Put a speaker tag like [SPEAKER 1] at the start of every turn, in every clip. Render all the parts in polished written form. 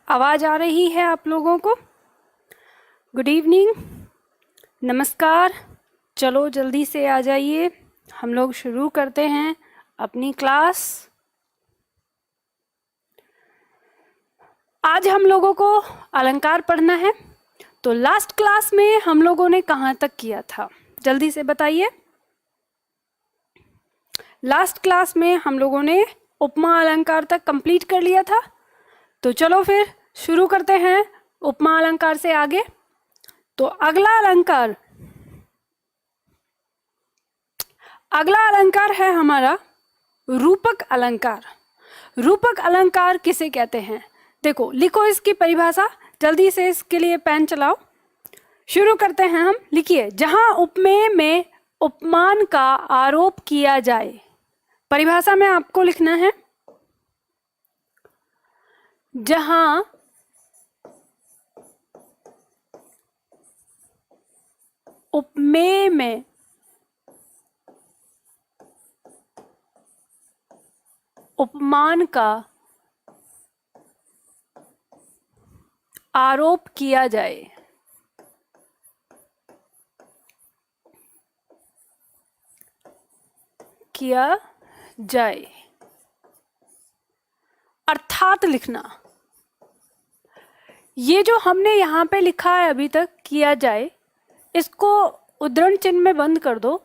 [SPEAKER 1] आवाज़ आ रही है आप लोगों को? गुड इवनिंग, नमस्कार। चलो जल्दी से आ जाइए, हम लोग शुरू करते हैं अपनी क्लास। आज हम लोगों को अलंकार पढ़ना है। तो लास्ट क्लास में हम लोगों ने कहाँ तक किया था, जल्दी से बताइए। लास्ट क्लास में हम लोगों ने उपमा अलंकार तक कंप्लीट कर लिया था। तो चलो फिर शुरू करते हैं उपमा अलंकार से आगे। तो अगला अलंकार है हमारा रूपक अलंकार। रूपक अलंकार किसे कहते हैं? देखो, लिखो इसकी परिभाषा जल्दी से, इसके लिए पेन चलाओ। शुरू करते हैं हम। लिखिए, जहां उपमेय में उपमान का आरोप किया जाए। परिभाषा में आपको लिखना है, जहां उपमेय में उपमान का आरोप किया जाए। अर्थात लिखना। ये जो हमने यहाँ पे लिखा है अभी तक, किया जाए, इसको उद्धरण चिन्ह में बंद कर दो।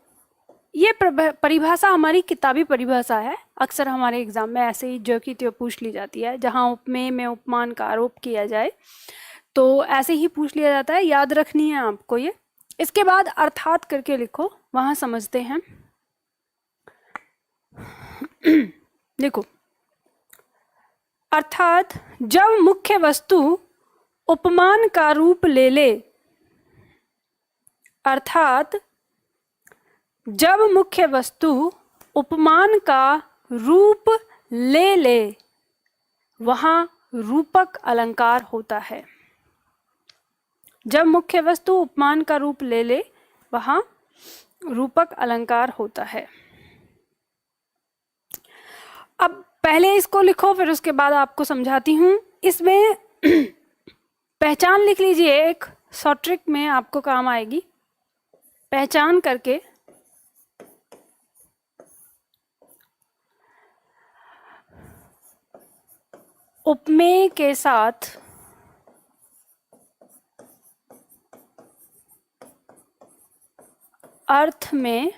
[SPEAKER 1] ये परिभाषा हमारी किताबी परिभाषा है। अक्सर हमारे एग्जाम में ऐसे ही जो की त्यों पूछ ली जाती है। जहाँ उपमेय में उपमान का आरोप किया जाए तो ऐसे ही पूछ लिया जाता है, याद रखनी है आपको ये। इसके बाद अर्थात करके लिखो, वहां समझते हैं। देखो, अर्थात जब मुख्य वस्तु उपमान का रूप ले ले, अर्थात जब मुख्य वस्तु उपमान का रूप ले ले, वहां रूपक अलंकार होता है। जब मुख्य वस्तु उपमान का रूप ले ले, वहां रूपक अलंकार होता है। अब पहले इसको लिखो, फिर उसके बाद आपको समझाती हूं। इसमें पहचान लिख लीजिए, एक शॉर्ट ट्रिक में आपको काम आएगी। पहचान करके उपमेय के साथ अर्थ में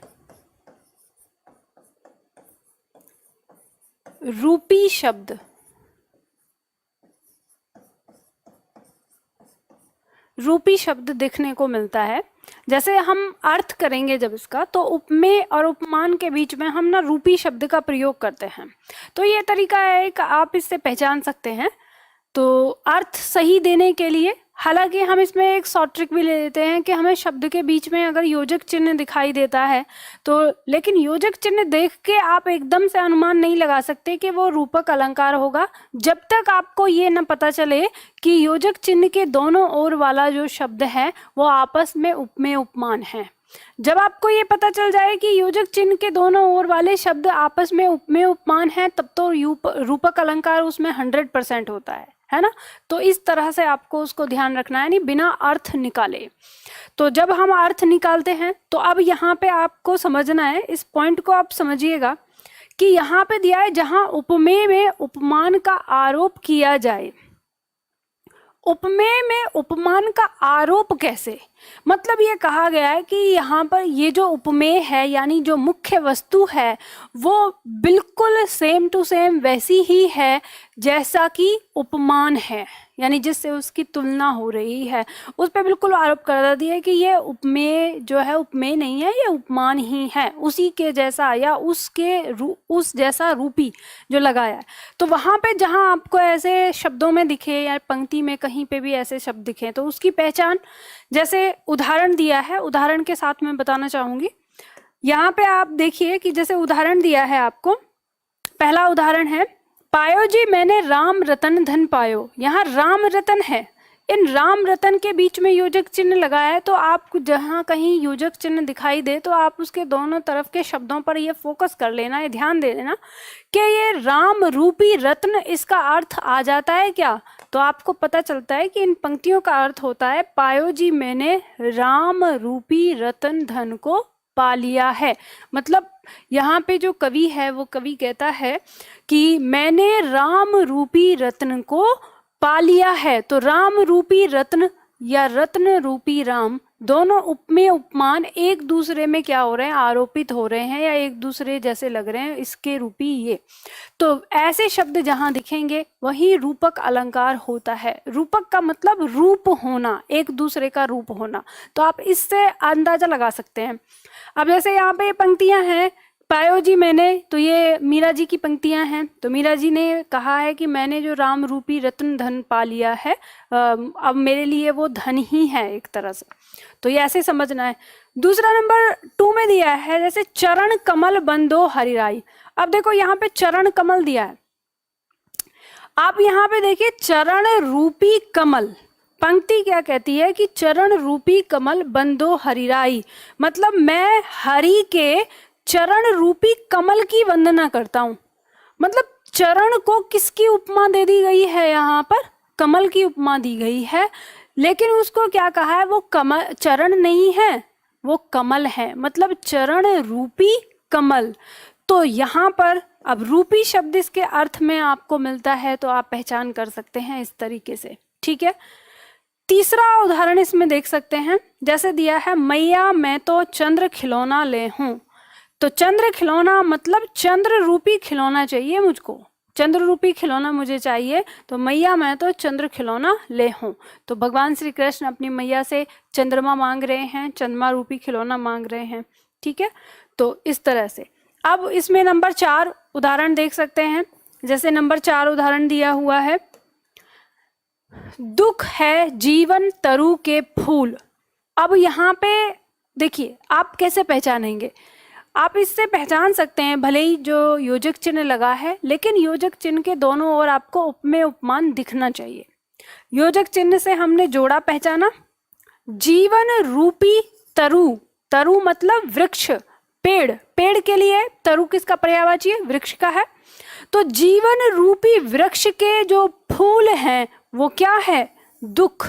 [SPEAKER 1] रूपी शब्द दिखने को मिलता है। जैसे हम अर्थ करेंगे जब इसका, तो उपमेय और उपमान के बीच में हम ना रूपी शब्द का प्रयोग करते हैं। तो ये तरीका है कि आप इससे पहचान सकते हैं। तो अर्थ सही देने के लिए, हालांकि हम इसमें एक शॉर्ट ट्रिक भी ले लेते हैं कि हमें शब्द के बीच में अगर योजक चिन्ह दिखाई देता है तो, लेकिन योजक चिन्ह देख के आप एकदम से अनुमान नहीं लगा सकते कि वो रूपक अलंकार होगा, जब तक आपको ये न पता चले कि योजक चिन्ह के दोनों ओर वाला जो शब्द है वो आपस में उपमेय उपमान है। जब आपको ये पता चल जाए कि योजक चिन्ह के दोनों ओर वाले शब्द आपस में उपमेय उपमान है, तब तो रूपक अलंकार उसमें 100% होता है ना। तो इस तरह से आपको उसको ध्यान रखना है, नहीं बिना अर्थ निकाले। तो जब हम अर्थ निकालते हैं, तो अब यहाँ पे आपको समझना है, इस पॉइंट को आप समझिएगा कि यहाँ पे दिया है जहां उपमेय में उपमान का आरोप किया जाए। उपमेय में उपमान का आरोप कैसे? मतलब ये कहा गया है कि यहाँ पर ये जो उपमेय है, यानी जो मुख्य वस्तु है, वो बिल्कुल सेम टू सेम वैसी ही है जैसा कि उपमान है, यानी जिससे उसकी तुलना हो रही है, उस पर बिल्कुल आरोप कर दिया कि ये उपमेय जो है उपमेय नहीं है, ये उपमान ही है, उसी के जैसा या उस जैसा रूपी जो लगाया है। तो वहाँ पे जहाँ आपको ऐसे शब्दों में दिखे या पंक्ति में कहीं पे भी ऐसे शब्द दिखे, तो उसकी पहचान, जैसे उदाहरण दिया है, उदाहरण के साथ मैं बताना चाहूंगी। यहाँ पे आप देखिए कि जैसे उदाहरण दिया है आपको, पहला उदाहरण है, पायो जी मैंने राम रतन धन पायो। यहाँ राम रतन है, इन राम रतन के बीच में योजक चिन्ह लगा है, तो आपको जहाँ कहीं योजक चिन्ह दिखाई दे तो आप उसके दोनों तरफ के शब्दों पर ये फोकस कर लेना, ये ध्यान दे देना कि ये राम रूपी रत्न, इसका अर्थ आ जाता है क्या। तो आपको पता चलता है कि इन पंक्तियों का अर्थ होता है, पायो जी मैंने राम रूपी रतन धन को पा लिया है। मतलब यहाँ पे जो कवि है वो कवि कहता है कि मैंने राम रूपी रत्न को पा लिया है। तो राम रूपी रत्न या रत्न रूपी राम, दोनों उपमेय उपमान एक दूसरे में क्या हो रहे हैं, आरोपित हो रहे हैं या एक दूसरे जैसे लग रहे हैं, इसके रूपी ये। तो ऐसे शब्द जहां दिखेंगे वही रूपक अलंकार होता है। रूपक का मतलब रूप होना, एक दूसरे का रूप होना। तो आप इससे अंदाजा लगा सकते हैं। अब जैसे यहाँ पे पंक्तियां हैं, पायो जी मैंने, तो ये मीरा जी की पंक्तियां हैं। तो मीरा जी ने कहा है कि मैंने जो राम रूपी रत्न धन पा लिया है, अब मेरे लिए वो धन ही है एक तरह से। तो ये ऐसे समझना है। दूसरा नंबर 2 में दिया है, जैसे चरण कमल बंदो हरिराई। अब देखो यहाँ पे चरण कमल दिया है, आप यहाँ पे देखिए चरण रूपी कमल, पंक्ति क्या कहती है कि चरण रूपी कमल बंदो हरिराई, मतलब मैं हरि के चरण रूपी कमल की वंदना करता हूं। मतलब चरण को किसकी उपमा दे दी गई है, यहाँ पर कमल की उपमा दी गई है, लेकिन उसको क्या कहा है, वो कमल चरण नहीं है, वो कमल है, मतलब चरण रूपी कमल। तो यहाँ पर अब रूपी शब्द इसके अर्थ में आपको मिलता है, तो आप पहचान कर सकते हैं इस तरीके से, ठीक है। तीसरा उदाहरण इसमें देख सकते हैं, जैसे दिया है, मैया मैं तो चंद्र खिलौना ले हूं। तो चंद्र खिलौना मतलब चंद्र रूपी खिलौना चाहिए मुझको, चंद्र रूपी खिलौना मुझे चाहिए, तो मैया मैं तो चंद्र खिलौना ले हूं। तो भगवान श्री कृष्ण अपनी मैया से चंद्रमा मांग रहे हैं, चंद्रमा रूपी खिलौना मांग रहे हैं, ठीक है। तो इस तरह से अब इसमें नंबर 4 उदाहरण देख सकते हैं। जैसे नंबर 4 उदाहरण दिया हुआ है, दुख है जीवन तरु के फूल। अब यहाँ पे देखिए आप कैसे पहचानेंगे, आप इससे पहचान सकते हैं, भले ही जो योजक चिन्ह लगा है, लेकिन योजक चिन्ह के दोनों ओर आपको उपमेय उपमान दिखना चाहिए। योजक चिन्ह से हमने जोड़ा पहचाना, जीवन रूपी तरु, तरु मतलब वृक्ष, पेड़, पेड़ के लिए तरु किसका पर्यायवाची है, वृक्ष का है। तो जीवन रूपी वृक्ष के जो फूल हैं वो क्या है, दुख।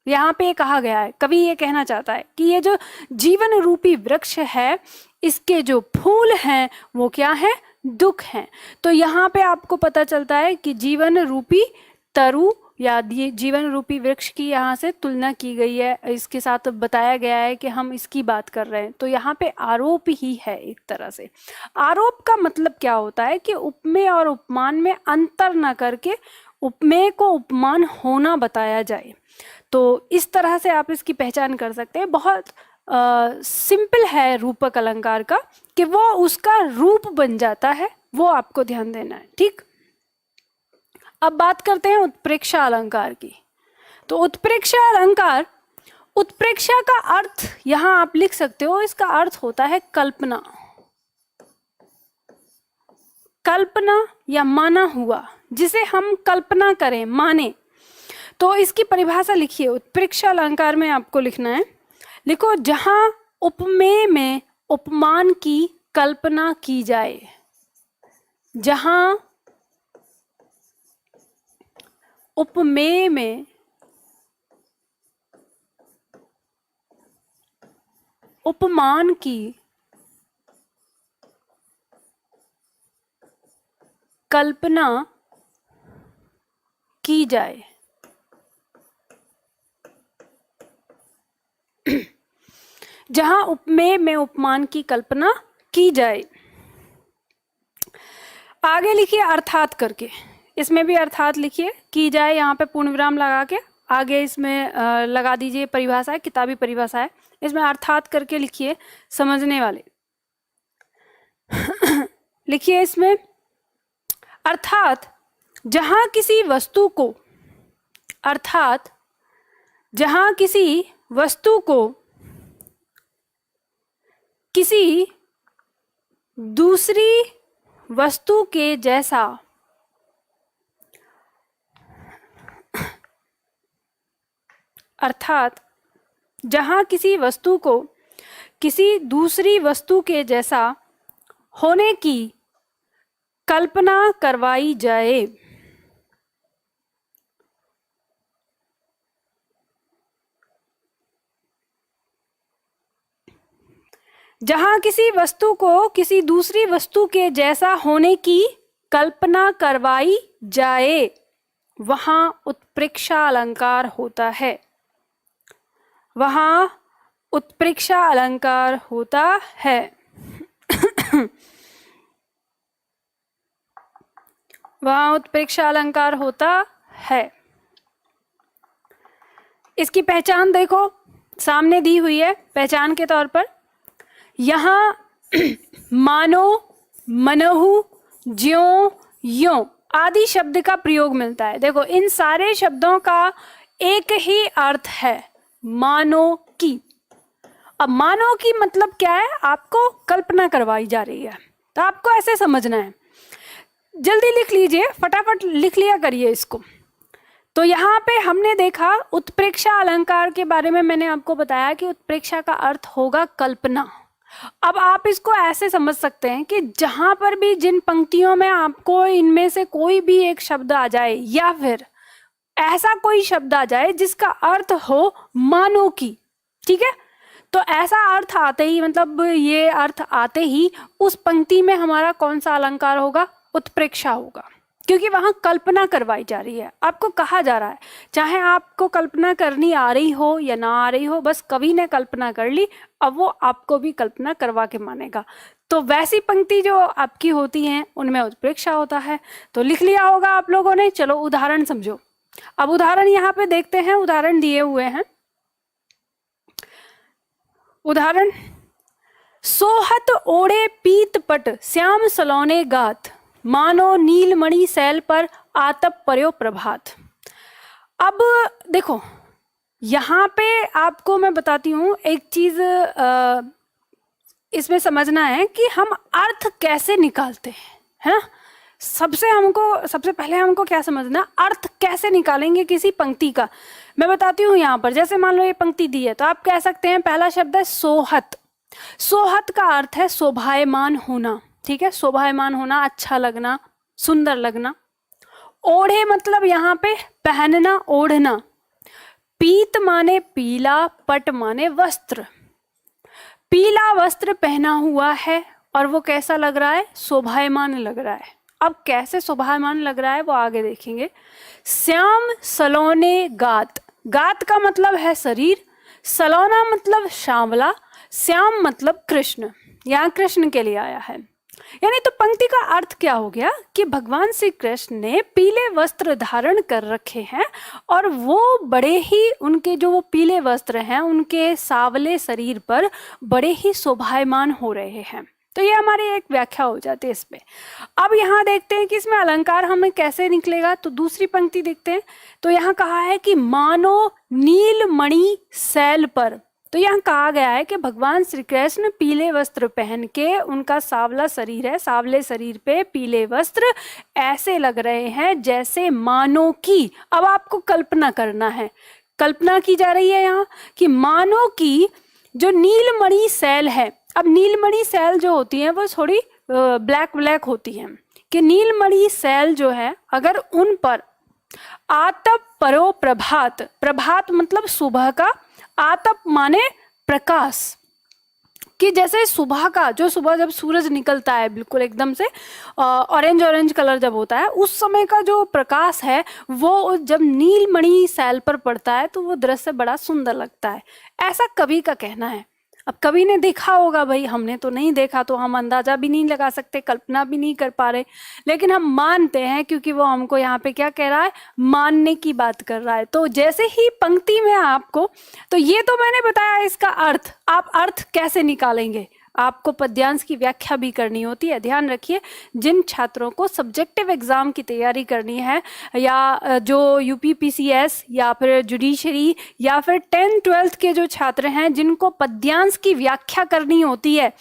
[SPEAKER 1] यहाँ पे कहा गया है, कवि ये कहना चाहता है कि ये जो जीवन रूपी वृक्ष है, इसके जो फूल हैं वो क्या है, दुख हैं। तो यहाँ पे आपको पता चलता है कि जीवन रूपी तरु या जीवन रूपी वृक्ष की यहाँ से तुलना की गई है, इसके साथ बताया गया है कि हम इसकी बात कर रहे हैं। तो यहाँ पे आरोप ही है एक तरह से। आरोप का मतलब क्या होता है कि उपमेय और उपमान में अंतर न करके उपमेय को उपमान होना बताया जाए। तो इस तरह से आप इसकी पहचान कर सकते हैं। बहुत सिंपल है रूपक अलंकार का, कि वो उसका रूप बन जाता है, वो आपको ध्यान देना है, ठीक। अब बात करते हैं उत्प्रेक्षा अलंकार की। तो उत्प्रेक्षा अलंकार, उत्प्रेक्षा का अर्थ यहां आप लिख सकते हो, इसका अर्थ होता है कल्पना, कल्पना या माना हुआ, जिसे हम कल्पना करें, माने। तो इसकी परिभाषा लिखिए, उत्प्रेक्षा अलंकार में आपको लिखना है, लिखो जहां उपमेय में उपमान की कल्पना की जाए, जहां उपमेय में उपमान की कल्पना की जाए। जहां उपमेय में उपमान की कल्पना की जाए। आगे लिखिए अर्थात करके, इसमें भी अर्थात लिखिए, की जाए यहाँ पे पूर्ण विराम लगा के आगे इसमें लगा दीजिए परिभाषा है, किताबी परिभाषा है, इसमें अर्थात करके लिखिए समझने वाले। लिखिए इसमें, अर्थात जहां किसी वस्तु को, अर्थात जहां किसी वस्तु को किसी दूसरी वस्तु के जैसा अर्थात जहाँ किसी वस्तु को किसी दूसरी वस्तु के जैसा होने की कल्पना करवाई जाए। जहाँ किसी वस्तु को किसी दूसरी वस्तु के जैसा होने की कल्पना करवाई जाए, वहाँ उत्प्रेक्षा अलंकार होता है। वहाँ उत्प्रेक्षा अलंकार होता है। वहाँ उत्प्रेक्षा अलंकार होता है। इसकी पहचान देखो, सामने दी हुई है पहचान के तौर पर। यहाँ मानो, मनहु, ज्यों, यों आदि शब्द का प्रयोग मिलता है। देखो इन सारे शब्दों का एक ही अर्थ है, मानो की। अब मानो की मतलब क्या है, आपको कल्पना करवाई जा रही है, तो आपको ऐसे समझना है। जल्दी लिख लीजिए, फटाफट लिख लिया करिए इसको। तो यहाँ पे हमने देखा उत्प्रेक्षा अलंकार के बारे में, मैंने आपको बताया कि उत्प्रेक्षा का अर्थ होगा कल्पना। अब आप इसको ऐसे समझ सकते हैं कि जहां पर भी जिन पंक्तियों में आपको इनमें से कोई भी एक शब्द आ जाए या फिर ऐसा कोई शब्द आ जाए जिसका अर्थ हो मानो की, ठीक है, तो ऐसा अर्थ आते ही, मतलब ये अर्थ आते ही उस पंक्ति में हमारा कौन सा अलंकार होगा, उत्प्रेक्षा होगा, क्योंकि वहां कल्पना करवाई जा रही है। आपको कहा जा रहा है, चाहे आपको कल्पना करनी आ रही हो या ना आ रही हो, बस कवि ने कल्पना कर ली, अब वो आपको भी कल्पना करवा के मानेगा। तो वैसी पंक्ति जो आपकी होती हैं उनमें उत्प्रेक्षा होता है। तो लिख लिया होगा आप लोगों ने। चलो उदाहरण समझो। अब उदाहरण यहाँ पे देखते हैं, उदाहरण दिए हुए हैं। उदाहरण, सोहत ओढ़े पीत पट श्याम सलोने गात, मानो नीलमणि सैल पर आतप पर्यो प्रभात। अब देखो यहाँ पे आपको मैं बताती हूँ एक चीज, इसमें समझना है कि हम अर्थ कैसे निकालते हैं, है ना। सबसे पहले हमको क्या समझना, अर्थ कैसे निकालेंगे किसी पंक्ति का। मैं बताती हूँ यहाँ पर, जैसे मान लो ये पंक्ति दी है, तो आप कह सकते हैं पहला शब्द है सोहत। सोहत का अर्थ है शोभायमान होना, ठीक है, शोभायमान होना, अच्छा लगना, सुंदर लगना। ओढ़े मतलब यहाँ पे पहनना, ओढ़ना। पीत माने पीला, पट माने वस्त्र। पीला वस्त्र पहना हुआ है और वो कैसा लग रहा है, शोभायमान लग रहा है। अब कैसे शोभायमान लग रहा है वो आगे देखेंगे। श्याम सलोने गात, गात का मतलब है शरीर, सलोना मतलब श्यामला, श्याम मतलब कृष्ण, यहाँ कृष्ण के लिए आया है। यानी तो पंक्ति का अर्थ क्या हो गया कि भगवान श्री कृष्ण ने पीले वस्त्र धारण कर रखे हैं और वो बड़े ही, उनके जो वो पीले वस्त्र हैं उनके सावले शरीर पर बड़े ही शोभायमान हो रहे हैं। तो ये हमारी एक व्याख्या हो जाती है इस पे। अब यहाँ देखते हैं कि इसमें अलंकार हमें कैसे निकलेगा। तो दूसरी पंक्ति देखते हैं। तो यहाँ कहा है कि मानो नीलमणि सैल पर। तो यहाँ कहा गया है कि भगवान श्री कृष्ण पीले वस्त्र पहन के, उनका सावला शरीर है, सावले शरीर पे पीले वस्त्र ऐसे लग रहे हैं जैसे मानो की। अब आपको कल्पना करना है, कल्पना की जा रही है यहाँ कि मानो की जो नीलमणि सैल है। अब नीलमणि सैल जो होती है वो थोड़ी ब्लैक ब्लैक होती है, कि नीलमणि सैल जो है अगर उन पर आतप परो प्रभात, प्रभात मतलब सुबह का, आतप माने प्रकाश, कि जैसे सुबह का, जो सुबह जब सूरज निकलता है बिल्कुल एकदम से ऑरेंज ऑरेंज कलर जब होता है, उस समय का जो प्रकाश है वो जब नीलमणि सैल पर पड़ता है तो वो दृश्य बड़ा सुंदर लगता है, ऐसा कवि का कहना है। अब कवि ने देखा होगा, भाई हमने तो नहीं देखा तो हम अंदाजा भी नहीं लगा सकते, कल्पना भी नहीं कर पा रहे, लेकिन हम मानते हैं क्योंकि वो हमको यहाँ पे क्या कह रहा है, मानने की बात कर रहा है। तो जैसे ही पंक्ति में आपको, तो ये तो मैंने बताया इसका अर्थ, आप अर्थ कैसे निकालेंगे, आपको पद्यांश की व्याख्या भी करनी होती है। ध्यान रखिए, जिन छात्रों को सब्जेक्टिव एग्जाम की तैयारी करनी है, या जो यूपीपीसीएस या फिर जुडिशरी या फिर 10th-12th के जो छात्र हैं जिनको पद्यांश की व्याख्या करनी होती है,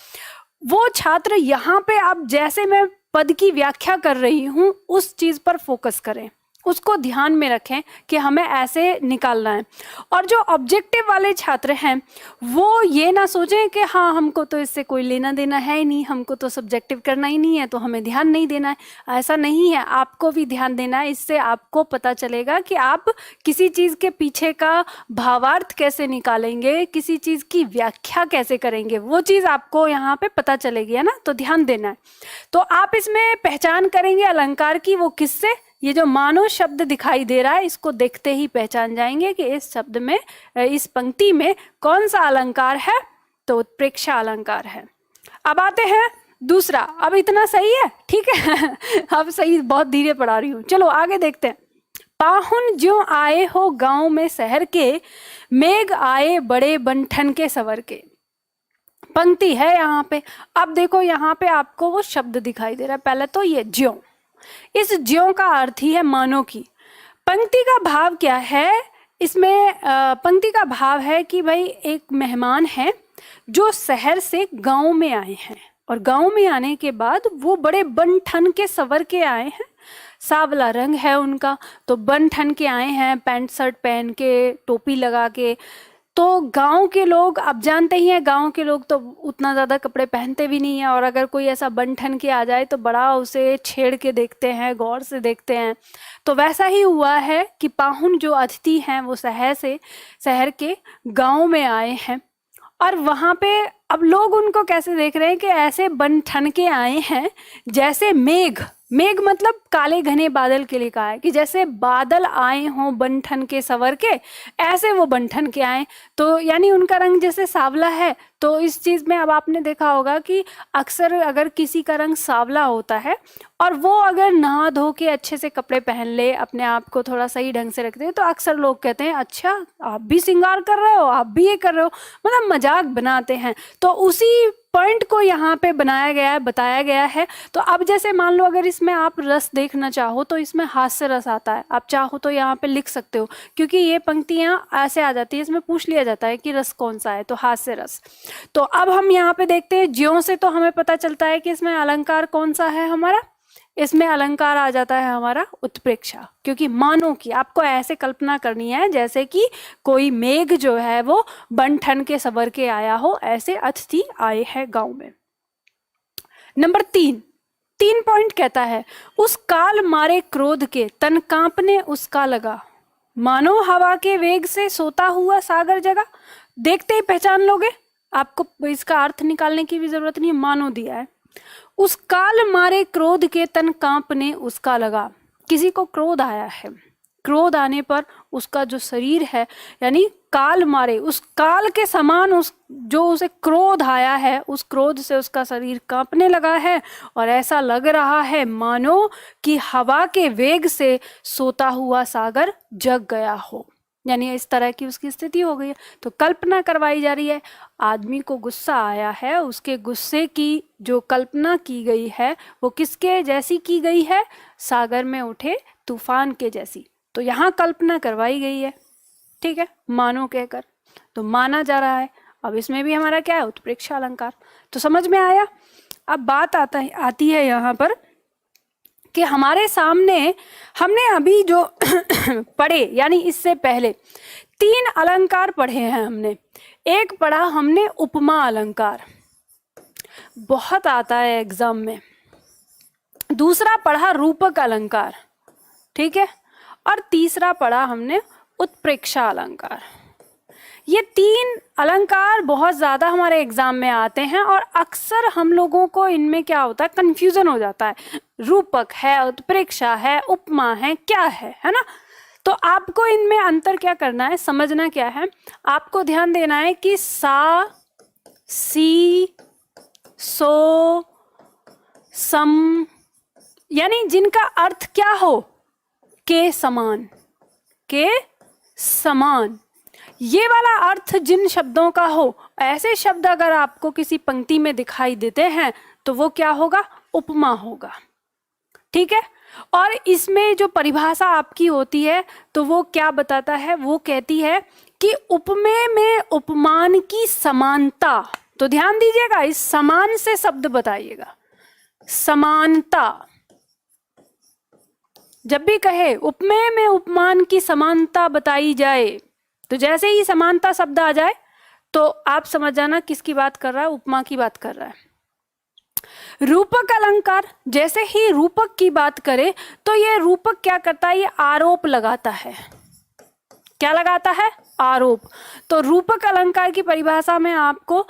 [SPEAKER 1] वो छात्र यहाँ पे आप जैसे मैं पद की व्याख्या कर रही हूँ उस चीज पर फोकस करें। उसको ध्यान में रखें कि हमें ऐसे निकालना है। और जो ऑब्जेक्टिव वाले छात्र हैं वो ये ना सोचें कि हाँ हमको तो इससे कोई लेना देना है ही नहीं, हमको तो सब्जेक्टिव करना ही नहीं है तो हमें ध्यान नहीं देना है। ऐसा नहीं है, आपको भी ध्यान देना है। इससे आपको पता चलेगा कि आप किसी चीज़ के पीछे का भावार्थ कैसे निकालेंगे, किसी चीज़ की व्याख्या कैसे करेंगे, वो चीज़ आपको यहाँ पे पता चलेगी, है ना। तो ध्यान देना है। तो आप इसमें पहचान करेंगे अलंकार की, वो किससे, ये जो मानो शब्द दिखाई दे रहा है इसको देखते ही पहचान जाएंगे कि इस शब्द में, इस पंक्ति में कौन सा अलंकार है, तो उत्प्रेक्षा अलंकार है। अब आते हैं दूसरा। अब इतना सही है, ठीक है। अब सही, बहुत धीरे पढ़ा रही हूँ। चलो आगे देखते हैं। पाहुन ज्यों आए हो गांव में शहर के, मेघ आए बड़े बंठन के सवर के। पंक्ति है यहाँ पे। अब देखो यहाँ पे आपको वो शब्द दिखाई दे रहा है। पहले तो ये ज्यों, इस ज्यों का अर्थ ही है मानो की। पंक्ति का भाव क्या है इसमें? पंक्ति का भाव है कि भाई एक मेहमान है जो शहर से गांव में आए हैं, और गांव में आने के बाद वो बड़े बन ठन के सवर के आए हैं। सांवला रंग है उनका, तो बन ठन के आए हैं, पैंट शर्ट पहन के, टोपी लगा के। तो गांव के लोग, आप जानते ही हैं गांव के लोग तो उतना ज़्यादा कपड़े पहनते भी नहीं है, और अगर कोई ऐसा बन ठन के आ जाए तो बड़ा उसे छेड़ के देखते हैं, गौर से देखते हैं। तो वैसा ही हुआ है कि पाहुन जो अतिथि हैं वो शहर के गांव में आए हैं, और वहाँ पे अब लोग उनको कैसे देख रहे हैं कि ऐसे बन ठन के आए हैं जैसे मेघ, मेघ मतलब काले घने बादल के लिए कहा है कि जैसे बादल आए हों बन ठन के सवर के, ऐसे वो बन ठन के आए। तो यानी उनका रंग जैसे सांवला है। तो इस चीज़ में अब आपने देखा होगा कि अक्सर अगर किसी का रंग सांवला होता है और वो अगर नहा धो के अच्छे से कपड़े पहन ले, अपने आप को थोड़ा सही ढंग से रखते हैं, तो अक्सर लोग कहते हैं अच्छा आप भी श्रृंगार कर रहे हो, आप भी ये कर रहे हो, मतलब मजाक बनाते हैं। तो उसी पॉइंट को यहाँ पे बनाया गया है, बताया गया है। तो अब जैसे मान लो अगर इसमें आप रस देखना चाहो तो इसमें हास्य रस आता है, आप चाहो तो यहाँ पे लिख सकते हो, क्योंकि ये पंक्तियाँ ऐसे आ जाती है, इसमें पूछ लिया जाता है कि रस कौन सा है, तो हास्य रस। तो अब हम यहाँ पे देखते हैं ज्यों से, तो हमें पता चलता है कि इसमें अलंकार कौन सा है हमारा, इसमें अलंकार आ जाता है हमारा उत्प्रेक्षा, क्योंकि मानो की आपको ऐसे कल्पना करनी है जैसे कि कोई मेघ जो है वो बन ठन के सवर के आया हो, ऐसे अतिथि आए हैं गांव में। नंबर 3 पॉइंट कहता है, उस काल मारे क्रोध के तन कांपने उसका लगा, मानो हवा के वेग से सोता हुआ सागर जगा। देखते ही पहचान लोगे, आपको इसका अर्थ निकालने की भी जरूरत नहीं, मानो दिया है। उस काल मारे क्रोध के तन कांपने उसका लगा, किसी को क्रोध आया है, क्रोध आने पर उसका जो शरीर है, यानी काल मारे, उस काल के समान उस जो उसे क्रोध आया है, उस क्रोध से उसका शरीर कांपने लगा है, और ऐसा लग रहा है मानो कि हवा के वेग से सोता हुआ सागर जग गया हो, यानी इस तरह की उसकी स्थिति हो गई है। तो कल्पना करवाई जा रही है, आदमी को गुस्सा आया है, उसके गुस्से की जो कल्पना की गई है वो किसके जैसी की गई है, सागर में उठे तूफान के जैसी। तो यहाँ कल्पना करवाई गई है, ठीक है, मानो कहकर, तो माना जा रहा है। अब इसमें भी हमारा क्या है, उत्प्रेक्षा अलंकार। तो समझ में आया। अब बात आती है यहाँ पर कि हमारे सामने हमने अभी जो पढ़े, यानी इससे पहले 3 अलंकार पढ़े हैं हमने। एक पढ़ा हमने उपमा अलंकार, बहुत आता है एग्जाम में। दूसरा पढ़ा रूपक अलंकार, ठीक है, और तीसरा पढ़ा हमने उत्प्रेक्षा अलंकार। ये 3 अलंकार बहुत ज़्यादा हमारे एग्जाम में आते हैं, और अक्सर हम लोगों को इनमें क्या होता है, कंफ्यूजन हो जाता है, रूपक है, उत्प्रेक्षा है, उपमा है, क्या है ना। तो आपको इनमें अंतर क्या करना है, समझना क्या है, आपको ध्यान देना है कि सा, सी, सो, सम, यानी जिनका अर्थ क्या हो, के समान, के समान, ये वाला अर्थ जिन शब्दों का हो, ऐसे शब्द अगर आपको किसी पंक्ति में दिखाई देते हैं तो वो क्या होगा, उपमा होगा, ठीक है। और इसमें जो परिभाषा आपकी होती है तो वो क्या बताता है, वो कहती है कि उपमेय में उपमान की समानता। तो ध्यान दीजिएगा, इस समान से शब्द बताइएगा, समानता, जब भी कहे उपमेय में उपमान की समानता बताई जाए, तो जैसे ही समानता शब्द आ जाए तो आप समझ जाना किसकी बात कर रहा है, उपमा की बात कर रहा है। रूपक अलंकार, जैसे ही रूपक की बात करे तो ये रूपक क्या करता है, ये आरोप लगाता है। क्या लगाता है, आरोप। तो रूपक अलंकार की परिभाषा में आपको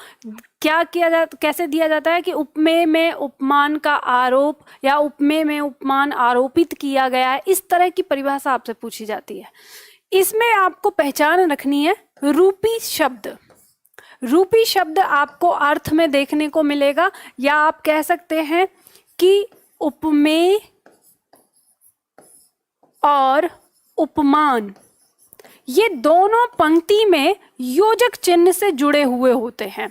[SPEAKER 1] क्या किया जाता, कैसे दिया जाता है कि उपमेय में उपमान का आरोप या उपमेय में उपमान आरोपित किया गया है, इस तरह की परिभाषा आपसे पूछी जाती है। इसमें आपको पहचान रखनी है रूपी शब्द। रूपी शब्द आपको अर्थ में देखने को मिलेगा, या आप कह सकते हैं कि उपमेय और उपमान ये दोनों पंक्ति में योजक चिन्ह से जुड़े हुए होते हैं।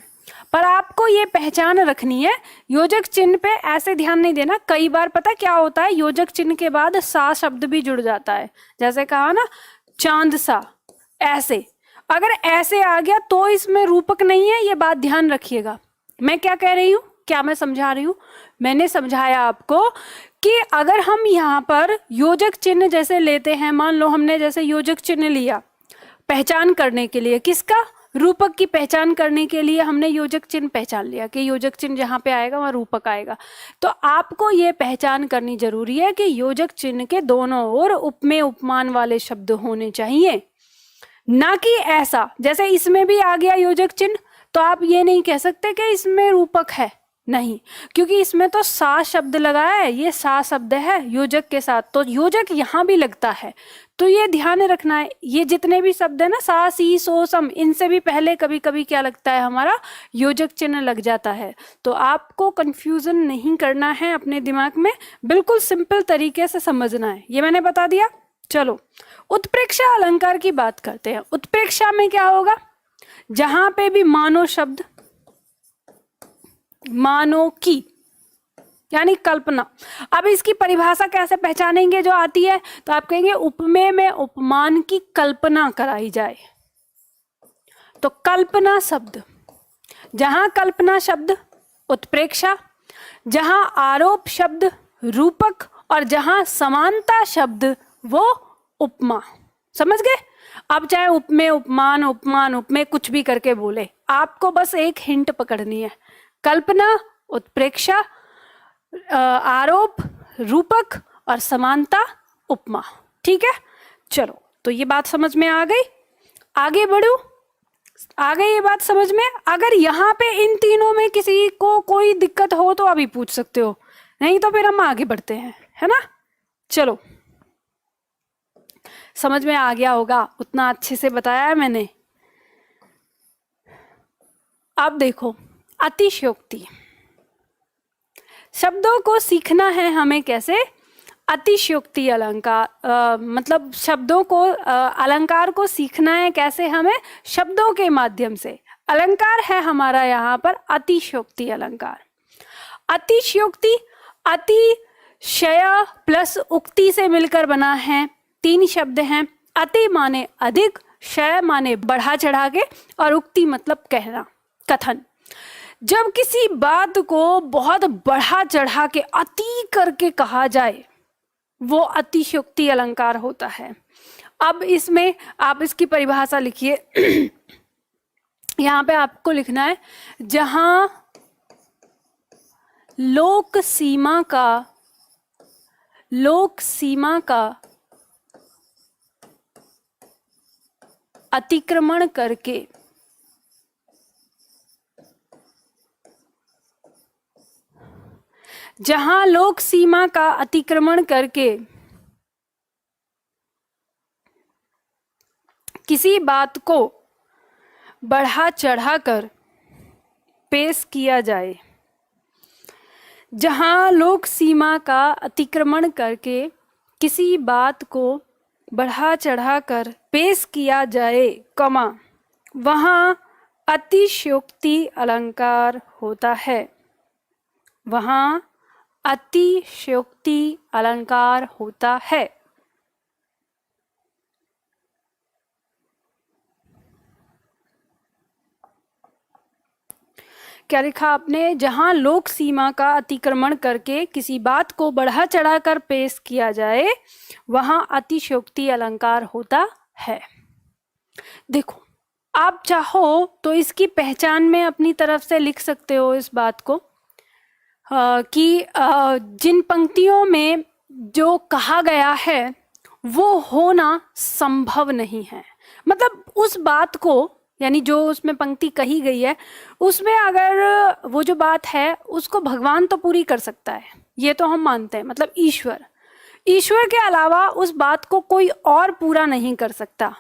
[SPEAKER 1] पर आपको ये पहचान रखनी है, योजक चिन्ह पे ऐसे ध्यान नहीं देना। कई बार पता क्या होता है, योजक चिन्ह के बाद सा शब्द भी जुड़ जाता है, जैसे कहा ना चांद सा, ऐसे अगर ऐसे आ गया तो इसमें रूपक नहीं है, ये बात ध्यान रखिएगा। मैं क्या कह रही हूँ, क्या मैं समझा रही हूँ, मैंने समझाया आपको कि अगर हम यहाँ पर योजक चिन्ह जैसे लेते हैं, मान लो हमने जैसे योजक चिन्ह लिया पहचान करने के लिए, किसका, रूपक की पहचान करने के लिए हमने योजक चिन्ह पहचान लिया कि योजक चिन्ह जहाँ पे आएगा वहाँ रूपक आएगा। तो आपको ये पहचान करनी जरूरी है कि योजक चिन्ह के दोनों ओर उपमेय उपमान वाले शब्द होने चाहिए, ना कि ऐसा जैसे इसमें भी आ गया योजक चिन्ह तो आप ये नहीं कह सकते कि इसमें रूपक है, नहीं, क्योंकि इसमें तो सा शब्द लगा है, ये सा शब्द है योजक के साथ, तो योजक यहाँ भी लगता है। तो ये ध्यान रखना है, ये जितने भी शब्द है ना, सा सी सो सम, इनसे भी पहले कभी कभी क्या लगता है, हमारा योजक चिन्ह लग जाता है। तो आपको कंफ्यूजन नहीं करना है अपने दिमाग में, बिल्कुल सिंपल तरीके से समझना है, ये मैंने बता दिया। चलो उत्प्रेक्षा अलंकार की बात करते हैं। उत्प्रेक्षा में क्या होगा, जहां पे भी मानो शब्द, मानो की यानी कल्पना। अब इसकी परिभाषा कैसे पहचानेंगे जो आती है, तो आप कहेंगे उपमेय में उपमान की कल्पना कराई जाए। तो कल्पना शब्द, जहां कल्पना शब्द उत्प्रेक्षा, जहां आरोप शब्द रूपक, और जहां समानता शब्द वो उपमा। समझ गए। अब चाहे उपमेय उपमान उपमान उपमेय कुछ भी करके बोले, आपको बस एक हिंट पकड़नी है, कल्पना, उत्प्रेक्षा, आरोप, रूपक और समानता उपमा। ठीक है, चलो तो ये बात समझ में आ गई, आगे बढ़ू। आ गई ये बात समझ में। अगर यहाँ पे इन तीनों में किसी को कोई दिक्कत हो तो अभी पूछ सकते हो, नहीं तो फिर हम आगे बढ़ते हैं, है ना। चलो समझ में आ गया होगा, उतना अच्छे से बताया है मैंने। अब देखो अतिशयोक्ति, शब्दों को सीखना है हमें कैसे, अतिशयोक्ति अलंकार, मतलब शब्दों को अलंकार को सीखना है कैसे, हमें शब्दों के माध्यम से। अलंकार है हमारा यहाँ पर अतिशयोक्ति अलंकार। अतिशयोक्ति अतिशय प्लस उक्ति से मिलकर बना है, तीन शब्द हैं। अति माने अधिक, शय माने बढ़ा चढ़ा के, और उक्ति मतलब कहना, कथन। जब किसी बात को बहुत बढ़ा चढ़ा के अति करके कहा जाए वो अतिशयोक्ति अलंकार होता है। अब इसमें आप इसकी परिभाषा लिखिए। यहाँ पे आपको लिखना है, जहां लोक सीमा का अतिक्रमण करके जहां लोक सीमा का अतिक्रमण करके किसी बात को बढ़ा चढ़ाकर पेश किया जाए, जहां लोक सीमा का अतिक्रमण करके किसी बात को बढ़ा चढ़ाकर पेश किया जाए, कमा, वहां अतिशयोक्ति अलंकार होता है। वहां अतिशयोक्ति अलंकार होता है। क्या लिखा आपने, जहां लोक सीमा का अतिक्रमण करके किसी बात को बढ़ा चढ़ाकर पेश किया जाए वहां अतिशयोक्ति अलंकार होता है। देखो, आप चाहो तो इसकी पहचान में अपनी तरफ से लिख सकते हो इस बात को कि जिन पंक्तियों में जो कहा गया है वो होना संभव नहीं है। मतलब उस बात को, यानी जो उसमें पंक्ति कही गई है उसमें अगर वो जो बात है उसको भगवान तो पूरी कर सकता है, ये तो हम मानते हैं, मतलब ईश्वर के अलावा उस बात को कोई और पूरा नहीं कर सकता।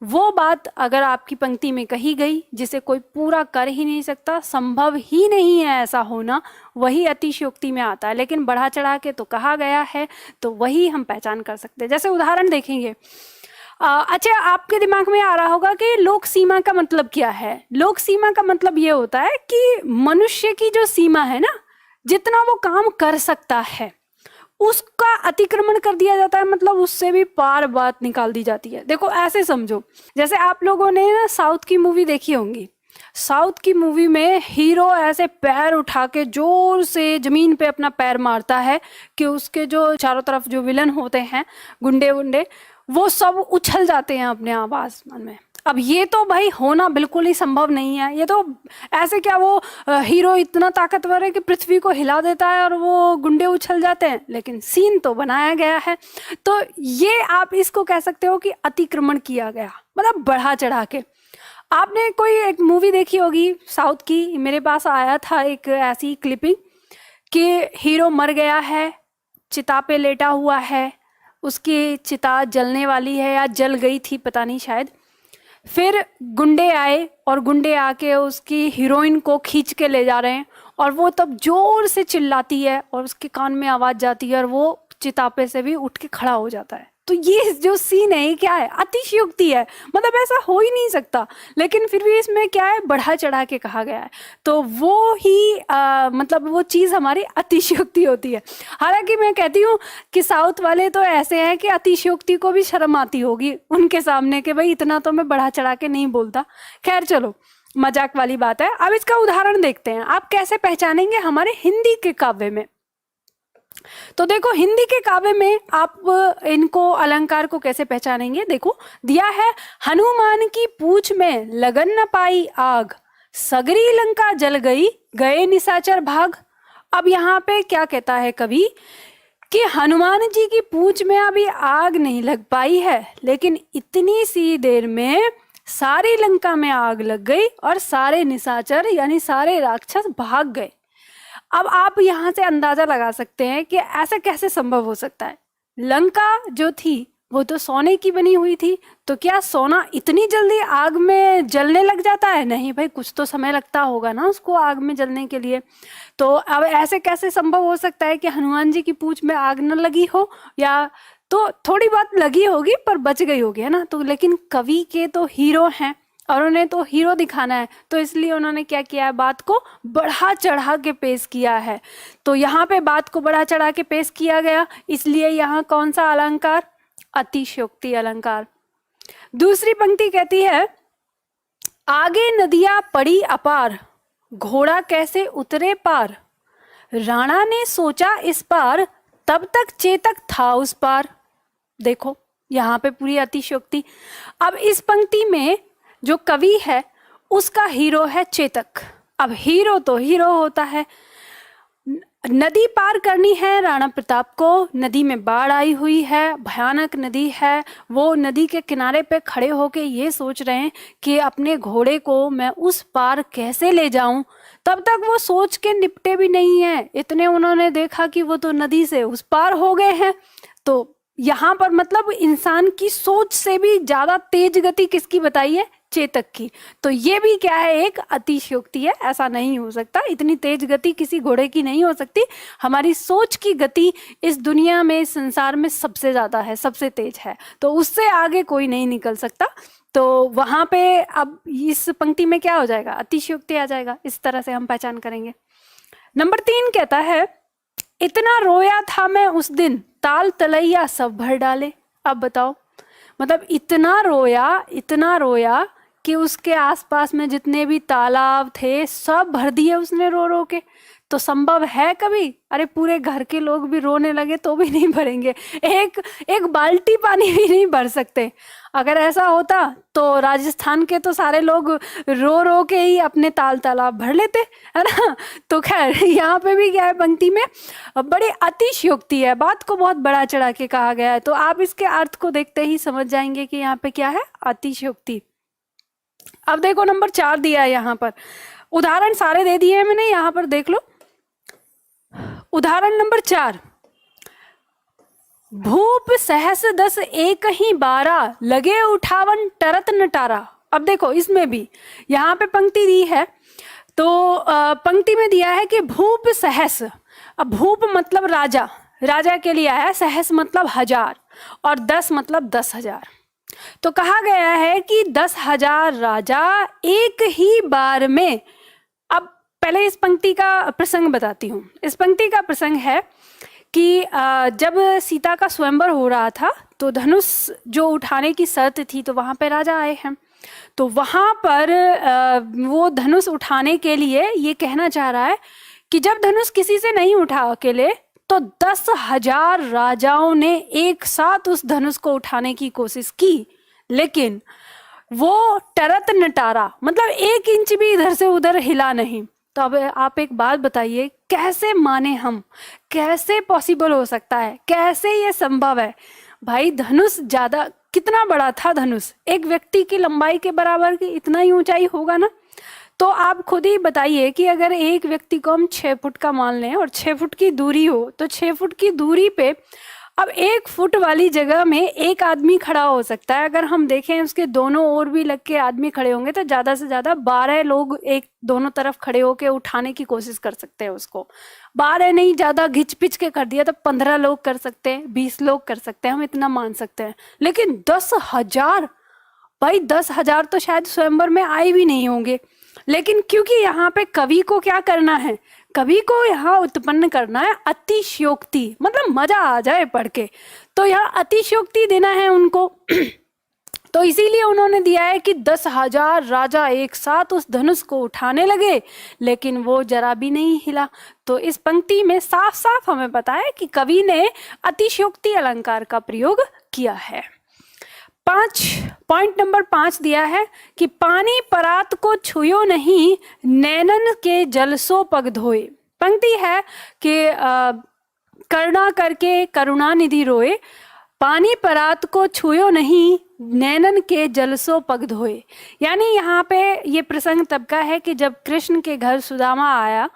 [SPEAKER 1] वो बात अगर आपकी पंक्ति में कही गई जिसे कोई पूरा कर ही नहीं सकता, संभव ही नहीं है ऐसा होना, वही अतिशयोक्ति में आता है। लेकिन बढ़ा चढ़ा के तो कहा गया है तो वही हम पहचान कर सकते हैं। जैसे उदाहरण देखेंगे, अच्छा, आपके दिमाग में आ रहा होगा कि लोक सीमा का मतलब क्या है। लोक सीमा का मतलब ये होता है कि मनुष्य की जो सीमा है ना, जितना वो काम कर सकता है उसका अतिक्रमण कर दिया जाता है, मतलब उससे भी पार बात निकाल दी जाती है। देखो ऐसे समझो, जैसे आप लोगों ने ना साउथ की मूवी देखी होंगी, साउथ की मूवी में हीरो ऐसे पैर उठा के जोर से जमीन पे अपना पैर मारता है कि उसके जो चारों तरफ जो विलन होते हैं, गुंडे वुंडे, वो सब उछल जाते हैं अपने आप आसमान में। अब ये तो भाई होना बिल्कुल ही संभव नहीं है। ये तो ऐसे क्या वो हीरो इतना ताकतवर है कि पृथ्वी को हिला देता है और वो गुंडे उछल जाते हैं, लेकिन सीन तो बनाया गया है। तो ये आप इसको कह सकते हो कि अतिक्रमण किया गया, मतलब बढ़ा चढ़ा के। आपने कोई एक मूवी देखी होगी साउथ की, मेरे पास आया था एक ऐसी क्लिपिंग कि हीरो मर गया है, चिता पे लेटा हुआ है, उसकी चिता जलने वाली है या जल गई थी पता नहीं शायद। फिर गुंडे आए और गुंडे आके उसकी हीरोइन को खींच के ले जा रहे हैं और वो तब जोर से चिल्लाती है और उसके कान में आवाज़ जाती है और वो चितापे से भी उठ के खड़ा हो जाता है। तो ये जो सीन है क्या है, अतिशयोक्ति है, मतलब ऐसा हो ही नहीं सकता, लेकिन फिर भी इसमें क्या है, बढ़ा चढ़ा के कहा गया है। तो वो ही मतलब वो चीज़ हमारी अतिशयोक्ति होती है। हालांकि मैं कहती हूँ कि साउथ वाले तो ऐसे हैं कि अतिशयोक्ति को भी शर्म आती होगी उनके सामने कि भाई इतना तो मैं बढ़ा चढ़ा के नहीं बोलता। खैर चलो, मजाक वाली बात है। अब इसका उदाहरण देखते हैं, आप कैसे पहचानेंगे हमारे हिंदी के काव्य में। तो देखो, हिंदी के काव्य में आप इनको अलंकार को कैसे पहचानेंगे। देखो दिया है, हनुमान की पूछ में लगन न पाई आग, सगरी लंका जल गई, गए निशाचर भाग। अब यहाँ पे क्या कहता है कवि कि हनुमान जी की पूछ में अभी आग नहीं लग पाई है, लेकिन इतनी सी देर में सारी लंका में आग लग गई और सारे निशाचर यानी सारे राक्षस भाग गए। अब आप यहाँ से अंदाजा लगा सकते हैं कि ऐसा कैसे संभव हो सकता है। लंका जो थी वो तो सोने की बनी हुई थी, तो क्या सोना इतनी जल्दी आग में जलने लग जाता है? नहीं भाई, कुछ तो समय लगता होगा ना उसको आग में जलने के लिए। तो अब ऐसे कैसे संभव हो सकता है कि हनुमान जी की पूंछ में आग न लगी हो, या तो थोड़ी बहुत लगी होगी पर बच गई होगी, है ना। तो लेकिन कवि के तो हीरो हैं और उन्हें तो हीरो दिखाना है, तो इसलिए उन्होंने क्या किया है, बात को बढ़ा चढ़ा के पेश किया है। तो यहाँ पे बात को बढ़ा चढ़ा के पेश किया गया, इसलिए यहाँ कौन सा अलंकार, अतिशयोक्ति अलंकार। दूसरी पंक्ति कहती है, आगे नदियां पड़ी अपार, घोड़ा कैसे उतरे पार, राणा ने सोचा इस पार, तब तक चेतक था उस पार। देखो यहाँ पे पूरी अतिशयोक्ति। अब इस पंक्ति में जो कवि है उसका हीरो है चेतक। अब हीरो तो हीरो होता है, नदी पार करनी है राणा प्रताप को, नदी में बाढ़ आई हुई है, भयानक नदी है। वो नदी के किनारे पे खड़े होके ये सोच रहे हैं कि अपने घोड़े को मैं उस पार कैसे ले जाऊं। तब तक वो सोच के निपटे भी नहीं है, इतने उन्होंने देखा कि वो तो नदी से उस पार हो गए हैं। तो यहाँ पर मतलब इंसान की सोच से भी ज्यादा तेज गति किसकी बताई है, चेतक की। तो ये भी क्या है, एक अतिशयोक्ति है। ऐसा नहीं हो सकता, इतनी तेज गति किसी घोड़े की नहीं हो सकती। हमारी सोच की गति इस दुनिया में, इस संसार में सबसे ज्यादा है, सबसे तेज है, तो उससे आगे कोई नहीं निकल सकता। तो वहां पे अब इस पंक्ति में क्या हो जाएगा, अतिशयोक्ति आ जाएगा। इस तरह से हम पहचान करेंगे। नंबर 3 कहता है, इतना रोया था मैं उस दिन, ताल तलैया सब भर डाले। अब बताओ, मतलब इतना रोया कि उसके आसपास में जितने भी तालाब थे सब भर दिए उसने रो रो के। तो संभव है कभी? अरे पूरे घर के लोग भी रोने लगे तो भी नहीं भरेंगे, एक एक बाल्टी पानी भी नहीं भर सकते। अगर ऐसा होता तो राजस्थान के तो सारे लोग रो रो के ही अपने तालाब भर लेते, है ना। तो खैर यहाँ पे भी क्या है, पंक्ति में बड़ी अतिशयोक्ति है, बात को बहुत बड़ा चढ़ा के कहा गया है। तो आप इसके अर्थ को देखते ही समझ जाएंगे कि यहाँ पे क्या है, अतिशयोक्ति। अब देखो नंबर 4 दिया है यहाँ पर, उदाहरण सारे दे दिए हैं मैंने, यहाँ पर देख लो। उदाहरण नंबर 4, भूप सहस 10 एक ही 12 लगे उठावन टरत नटारा। अब देखो इसमें भी यहाँ पे पंक्ति दी है, तो पंक्ति में दिया है कि भूप सहस। अब भूप मतलब राजा, राजा के लिए आया, सहस मतलब 1000 और 10 मतलब 10,000। तो कहा गया है कि 10,000 राजा एक ही बार में। अब पहले इस पंक्ति का प्रसंग बताती हूँ। इस पंक्ति का प्रसंग है कि जब सीता का स्वयंवर हो रहा था तो धनुष जो उठाने की शर्त थी, तो वहाँ पे राजा आए हैं। तो वहाँ पर वो धनुष उठाने के लिए ये कहना चाह रहा है कि जब धनुष किसी से नहीं उठा अकेले, तो 10,000 राजाओं ने एक साथ उस धनुष को उठाने की कोशिश की, लेकिन वो टरत नटारा, मतलब 1 इंच भी इधर से उधर हिला नहीं। तो अब आप एक बात बताइए, कैसे माने हम, कैसे पॉसिबल हो सकता है, कैसे ये संभव है? भाई धनुष ज्यादा, कितना बड़ा था धनुष, एक व्यक्ति की लंबाई के बराबर की इतना ही ऊंचाई होगा ना। तो आप खुद ही बताइए कि अगर एक व्यक्ति को हम 6 फुट का मान लें और 6 फुट की दूरी हो, तो 6 फुट की दूरी पे अब 1 फुट वाली जगह में एक आदमी खड़ा हो सकता है। अगर हम देखें उसके दोनों ओर भी लग के आदमी खड़े होंगे तो ज़्यादा से ज़्यादा 12 लोग एक दोनों तरफ खड़े होके उठाने की कोशिश कर सकते हैं उसको। 12 नहीं, ज़्यादा घिच पिच के कर दिया तो 15 लोग कर सकते हैं, 20 लोग कर सकते हैं, हम इतना मान सकते हैं। लेकिन 10,000, भाई 10,000 तो शायद स्वयंवर में आए भी नहीं होंगे। लेकिन क्योंकि यहाँ पे कवि को क्या करना है, कवि को यहाँ उत्पन्न करना है अतिशयोक्ति, मतलब मजा आ जाए पढ़ के, तो यहाँ अतिशयोक्ति देना है उनको। तो इसीलिए उन्होंने दिया है कि 10,000 राजा एक साथ उस धनुष को उठाने लगे, लेकिन वो जरा भी नहीं हिला। तो इस पंक्ति में साफ साफ हमें पता है कि कवि ने अतिशयोक्ति अलंकार का प्रयोग किया है। पॉइंट नंबर 5 दिया है कि पानी परात को छुयो नहीं, नैनन के जल सो पग धोए। पंक्ति है कि करुणा करके करुणा निधि रोए, पानी परात को छुयो नहीं, नैनन के जल सो पग धोए। यानी यहाँ पे ये प्रसंग तब का है कि जब कृष्ण के घर सुदामा आया,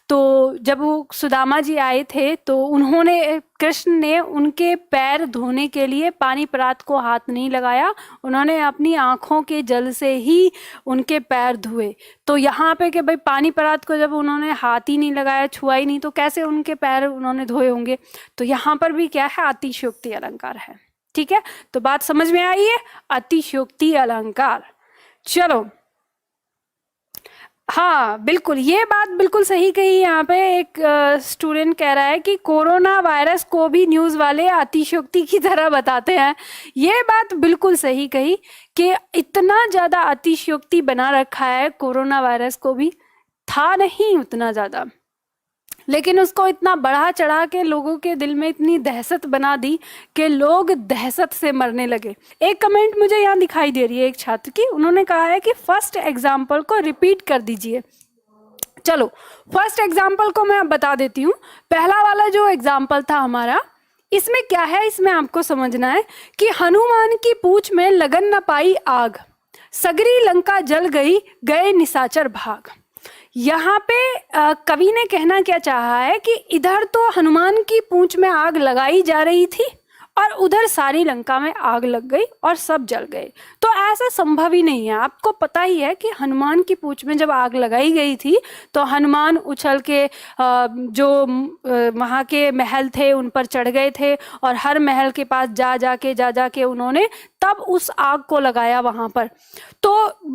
[SPEAKER 1] तो जब वो सुदामा जी आए थे तो उन्होंने, कृष्ण ने उनके पैर धोने के लिए पानी परात को हाथ नहीं लगाया, उन्होंने अपनी आँखों के जल से ही उनके पैर धोए। तो यहाँ पे कि भाई पानी परात को जब उन्होंने हाथ ही नहीं लगाया, छुआ ही नहीं, तो कैसे उनके पैर उन्होंने धोए होंगे? तो यहाँ पर भी क्या है, अतिशयोक्ति अलंकार है। ठीक है, तो बात समझ में आई है, अतिशयोक्ति अलंकार। चलो, हाँ बिल्कुल, ये बात बिल्कुल सही कही। यहाँ पे एक स्टूडेंट कह रहा है कि कोरोना वायरस को भी न्यूज़ वाले अतिशयोक्ति की तरह बताते हैं। ये बात बिल्कुल सही कही कि इतना ज़्यादा अतिशयोक्ति बना रखा है कोरोना वायरस को भी, था नहीं उतना ज़्यादा, लेकिन उसको इतना बढ़ा चढ़ा के लोगों के दिल में इतनी दहशत बना दी कि लोग दहशत से मरने लगे। एक कमेंट मुझे यहाँ दिखाई दे रही है एक छात्र की, उन्होंने कहा है कि फर्स्ट एग्जाम्पल को रिपीट कर दीजिए। चलो, फर्स्ट एग्जाम्पल को मैं बता देती हूँ। पहला वाला जो एग्जाम्पल था हमारा, इसमें क्या है, इसमें आपको समझना है कि हनुमान की पूंछ में लगन न पाई आग, सगरी लंका जल गई, गए निशाचर भाग। यहाँ पे कवि ने कहना क्या चाहा है कि इधर तो हनुमान की पूंछ में आग लगाई जा रही थी और उधर सारी लंका में आग लग गई और सब जल गए। तो ऐसा संभव ही नहीं है। आपको पता ही है कि हनुमान की पूंछ में जब आग लगाई गई थी तो हनुमान उछल के जो वहाँ के महल थे उन पर चढ़ गए थे और हर महल के पास जा जाके उन्होंने तब उस आग को लगाया वहाँ पर। तो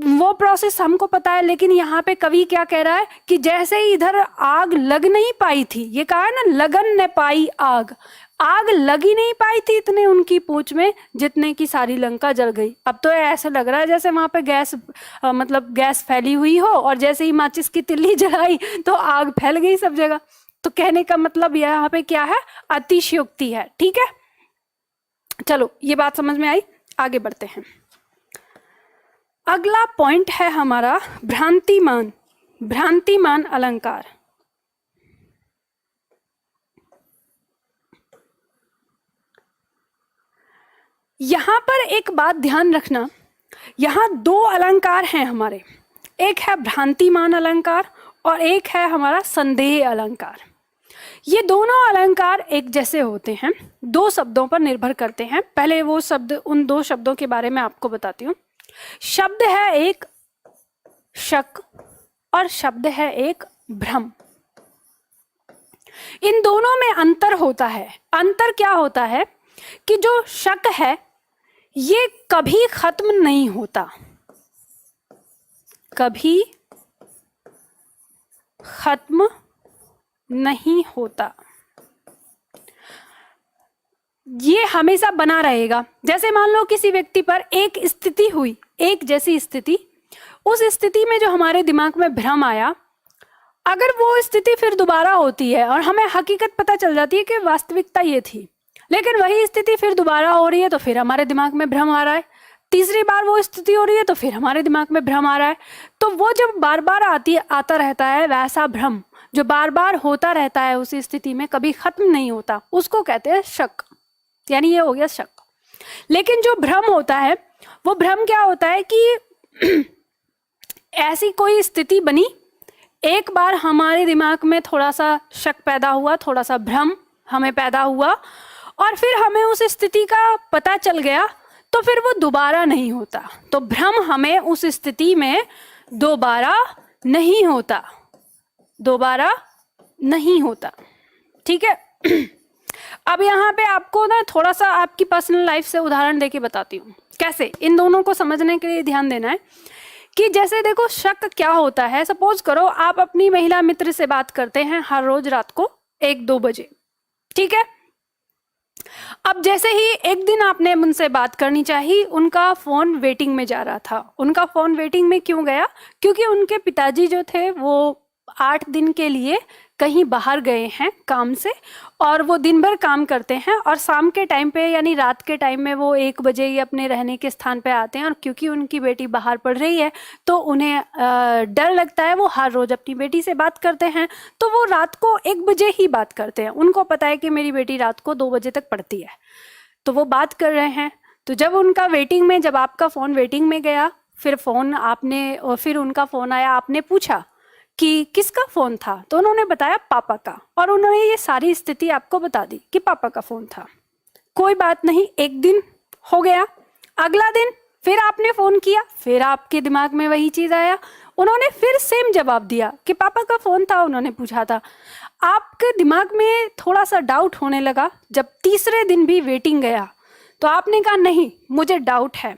[SPEAKER 1] वो प्रोसेस हमको पता है, लेकिन यहाँ पे कवि क्या कह रहा है कि जैसे ही इधर आग लग नहीं पाई थी, ये कहा है ना, लगन न पाई आग, आग लग ही नहीं पाई थी इतने उनकी पूंछ में जितने की सारी लंका जल गई। अब तो ऐसे लग रहा है जैसे वहां पे गैस मतलब गैस फैली हुई हो, और जैसे ही माचिस की तिल्ली जलाई तो आग फैल गई सब जगह। तो कहने का मतलब यहाँ पे क्या है, अतिशयोक्ति है। ठीक है, चलो ये बात समझ में आई, आगे बढ़ते हैं। अगला पॉइंट है हमारा भ्रांतिमान। भ्रांतिमान अलंकार। यहां पर एक बात ध्यान रखना, यहां दो अलंकार हैं हमारे, एक है भ्रांतिमान अलंकार और एक है हमारा संदेह अलंकार। ये दोनों अलंकार एक जैसे होते हैं, दो शब्दों पर निर्भर करते हैं। पहले वो शब्द, उन दो शब्दों के बारे में आपको बताती हूँ। शब्द है एक शक और शब्द है एक भ्रम। इन दोनों में अंतर होता है। अंतर क्या होता है कि जो शक है ये कभी खत्म नहीं होता, कभी खत्म नहीं होता, ये हमेशा बना रहेगा। जैसे मान लो किसी व्यक्ति पर एक स्थिति हुई, एक जैसी स्थिति, उस स्थिति में जो हमारे दिमाग में भ्रम आया, अगर वो स्थिति फिर दोबारा होती है और हमें हकीकत पता चल जाती है कि वास्तविकता ये थी, लेकिन वही स्थिति फिर दोबारा हो रही है तो फिर हमारे दिमाग में भ्रम आ रहा है, तीसरी बार वो स्थिति हो रही है तो फिर हमारे दिमाग में भ्रम आ रहा है। तो वो जब बार बार आता रहता है, वैसा भ्रम जो बार बार होता रहता है उस स्थिति में, कभी खत्म नहीं होता, उसको कहते हैं शक। यानी ये हो गया शक। लेकिन जो भ्रम होता है, वो भ्रम क्या होता है कि ऐसी कोई स्थिति बनी, एक बार हमारे दिमाग में थोड़ा सा शक पैदा हुआ, थोड़ा सा भ्रम हमें पैदा हुआ, और फिर हमें उस स्थिति का पता चल गया, तो फिर वो दोबारा नहीं होता। तो भ्रम हमें उस स्थिति में दोबारा नहीं होता, दोबारा नहीं होता। ठीक है। अब यहाँ पे आपको ना थोड़ा सा आपकी पर्सनल लाइफ से उदाहरण देके बताती हूँ कैसे। इन दोनों को समझने के लिए ध्यान देना है कि जैसे देखो शक क्या होता है। सपोज करो आप अपनी महिला मित्र से बात करते हैं हर रोज रात को 1-2 बजे, ठीक है। अब जैसे ही एक दिन आपने उनसे बात करनी चाहिए, उनका फोन वेटिंग में जा रहा था। उनका फोन वेटिंग में क्यों गया? क्योंकि उनके पिताजी जो थे वो 8 दिन के लिए कहीं बाहर गए हैं काम से, और वो दिन भर काम करते हैं, और शाम के टाइम पे यानी रात के टाइम में वो 1 बजे ही अपने रहने के स्थान पे आते हैं। और क्योंकि उनकी बेटी बाहर पढ़ रही है तो उन्हें डर लगता है, वो हर रोज अपनी बेटी से बात करते हैं, तो वो रात को 1 बजे ही बात करते हैं। उनको पता है कि मेरी बेटी रात को 2 बजे तक पढ़ती है, तो वो बात कर रहे हैं। तो जब उनका वेटिंग में, जब आपका फ़ोन वेटिंग में गया, फिर उनका फ़ोन आया, आपने पूछा कि किसका फ़ोन था, तो उन्होंने बताया पापा का, और उन्होंने ये सारी स्थिति आपको बता दी कि पापा का फ़ोन था। कोई बात नहीं, एक दिन हो गया, अगला दिन फिर आपने फ़ोन किया, फिर आपके दिमाग में वही चीज़ आया, उन्होंने फिर सेम जवाब दिया कि पापा का फ़ोन था, उन्होंने पूछा था। आपके दिमाग में थोड़ा सा डाउट होने लगा। जब तीसरे दिन भी वेटिंग गया तो आपने कहा नहीं, मुझे डाउट है,